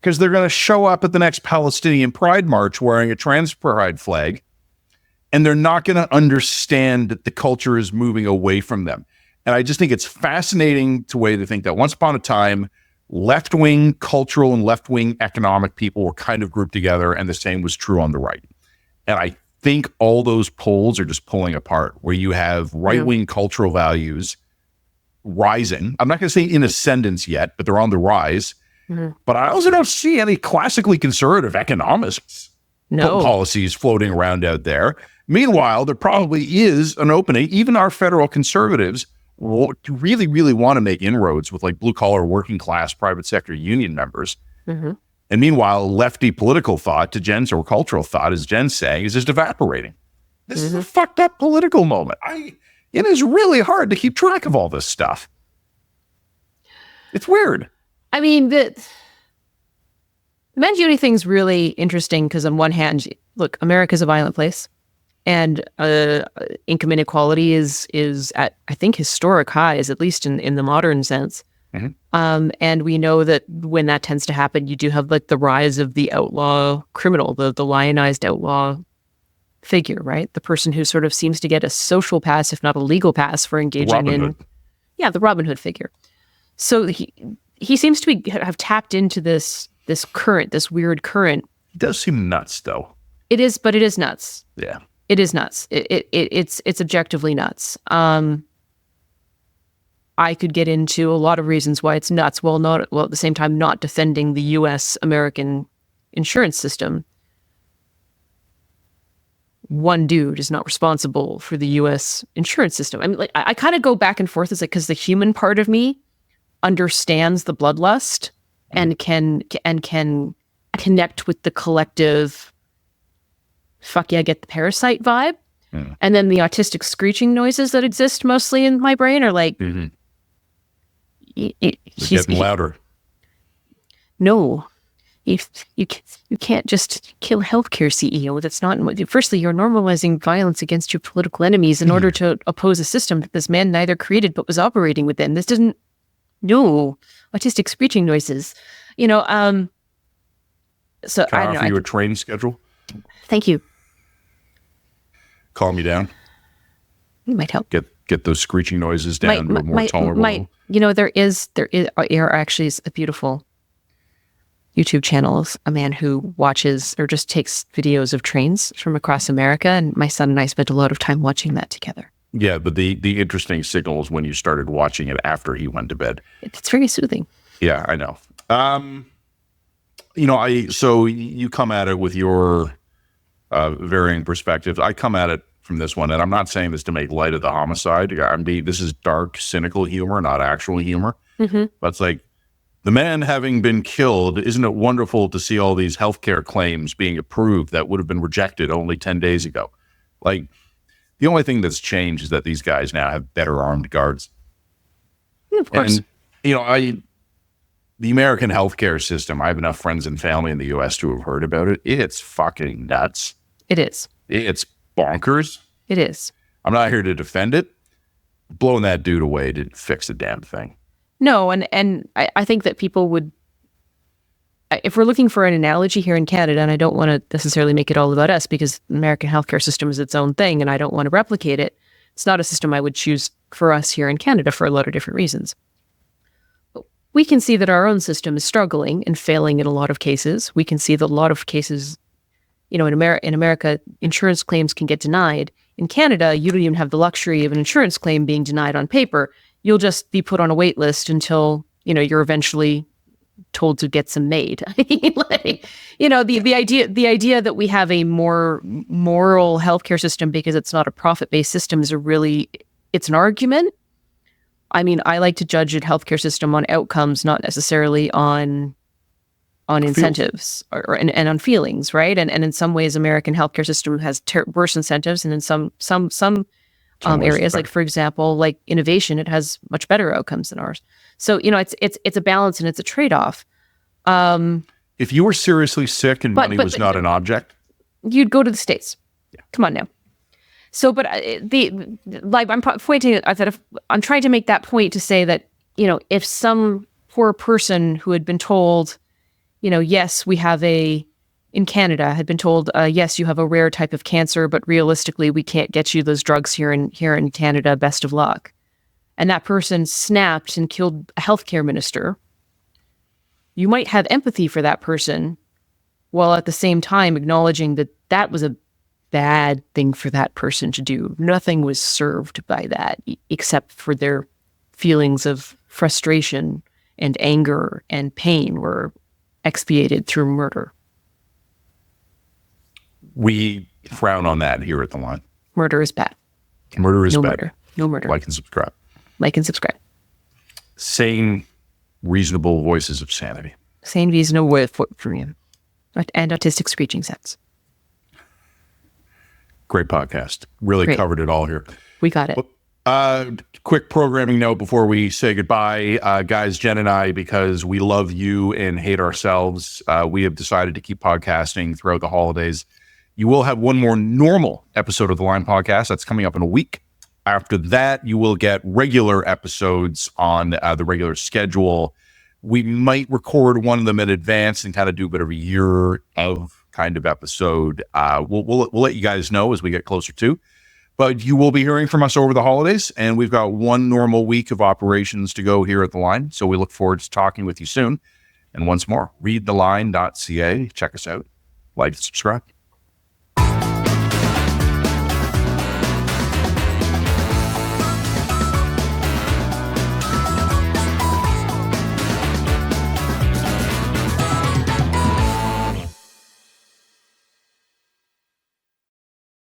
because they're going to show up at the next Palestinian Pride March wearing a trans pride flag, and they're not going to understand that the culture is moving away from them. And I just think it's fascinating the way they think that once upon a time, left-wing cultural and left-wing economic people were kind of grouped together, and the same was true on the right. And I think all those poles are just pulling apart, where you have right-wing cultural values rising. I'm not going to say in ascendance yet, but they're on the rise. But I also don't see any classically conservative economists policies floating around out there. Meanwhile, there probably is an opening. Even our federal conservatives really, really want to make inroads with like blue-collar, working-class, private sector union members. And meanwhile, lefty political thought to Jen's, or cultural thought, as Jen's saying, is just evaporating. This is a fucked up political moment. It is really hard to keep track of all this stuff. It's weird. I mean, the man-duty thing's really interesting because on one hand, look, America's a violent place, and income inequality is at, I think, historic highs, at least in the modern sense. And we know that when that tends to happen, you do have like the rise of the outlaw criminal, the lionized outlaw figure, right? The person who sort of seems to get a social pass, if not a legal pass, for engaging in, the Robin Hood figure. So he seems to have tapped into this current, this weird current. It does seem nuts, though. It is, but it is nuts. Yeah, it is nuts. It's objectively nuts. I could get into a lot of reasons why it's nuts, while at the same time not defending the U.S. American insurance system. One dude is not responsible for the U.S. insurance system. I mean, like, I kind of go back and forth as like, because the human part of me understands the bloodlust and can connect with the collective fuck yeah, get the parasite vibe. And then the autistic screeching noises that exist mostly in my brain are like it's getting louder. No, if you can't just kill a healthcare CEO. That's not. Firstly, you're normalizing violence against your political enemies in order to oppose a system that this man neither created but was operating within. This doesn't. No, autistic screeching noises. So Can I don't know. Offer you a training schedule? Thank you. Calm you down. It might help. Get those screeching noises down to a more tolerable level. There actually is a beautiful YouTube channel of a man who watches or just takes videos of trains from across America, and my son and I spent a lot of time watching that together. Yeah, but the interesting signal is when you started watching it after he went to bed. It's very soothing. Yeah, I know. So you come at it with your varying perspectives. I come at it from this one, and I'm not saying this to make light of the homicide. This is dark, cynical humor, not actual humor. But it's like, the man having been killed, isn't it wonderful to see all these healthcare claims being approved that would have been rejected only 10 days ago? Like, the only thing that's changed is that these guys now have better armed guards. Yeah, of course. And, the American healthcare system, I have enough friends and family in the U.S. to have heard about it. It's fucking nuts. It is. It's bonkers. It is. I'm not here to defend it. Blowing that dude away didn't fix a damn thing. No, and I think that people would, if we're looking for an analogy here in Canada, and I don't want to necessarily make it all about us because the American healthcare system is its own thing and I don't want to replicate it. It's not a system I would choose for us here in Canada for a lot of different reasons. But we can see that our own system is struggling and failing in a lot of cases. We can see that a lot of cases, in America, insurance claims can get denied. In Canada, you don't even have the luxury of an insurance claim being denied on paper. You'll just be put on a wait list until, you're eventually told to get some made. The idea that we have a more moral healthcare system because it's not a profit-based system is it's an argument. I mean, I like to judge a healthcare system on outcomes, not necessarily on on incentives and on feelings, right? And in some ways, American healthcare system has worse incentives, and in some areas, like for example, like innovation, it has much better outcomes than ours. So it's a balance and it's a trade-off. If you were seriously sick and money was not an object, you'd go to the States. Yeah. Come on now. So, but I'm pointing. I'm trying to make that point to say that if some poor person who had been told, yes, we have in Canada had been told, yes, you have a rare type of cancer, but realistically, we can't get you those drugs here in Canada. Best of luck. And that person snapped and killed a healthcare minister. You might have empathy for that person, while at the same time acknowledging that that was a bad thing for that person to do. Nothing was served by that except for their feelings of frustration and anger and pain were expiated through murder. We frown on that here at The Line. Murder is bad. Murder is bad. Murder. No murder. Like and subscribe. Like and subscribe. Sane, reasonable voices of sanity. Sane, reasonable way for you. And autistic screeching sounds. Great podcast. Really covered it all here. We got it. Quick programming note before we say goodbye. Guys, Jen and I, because we love you and hate ourselves, we have decided to keep podcasting throughout the holidays. You will have one more normal episode of The Line podcast. That's coming up in a week. After that, you will get regular episodes on the regular schedule. We might record one of them in advance and kind of do a bit of a year of kind of episode. We'll let you guys know as we get closer to. But you will be hearing from us over the holidays, and we've got one normal week of operations to go here at The Line. So we look forward to talking with you soon. And once more, readtheline.ca. Check us out. Like and subscribe.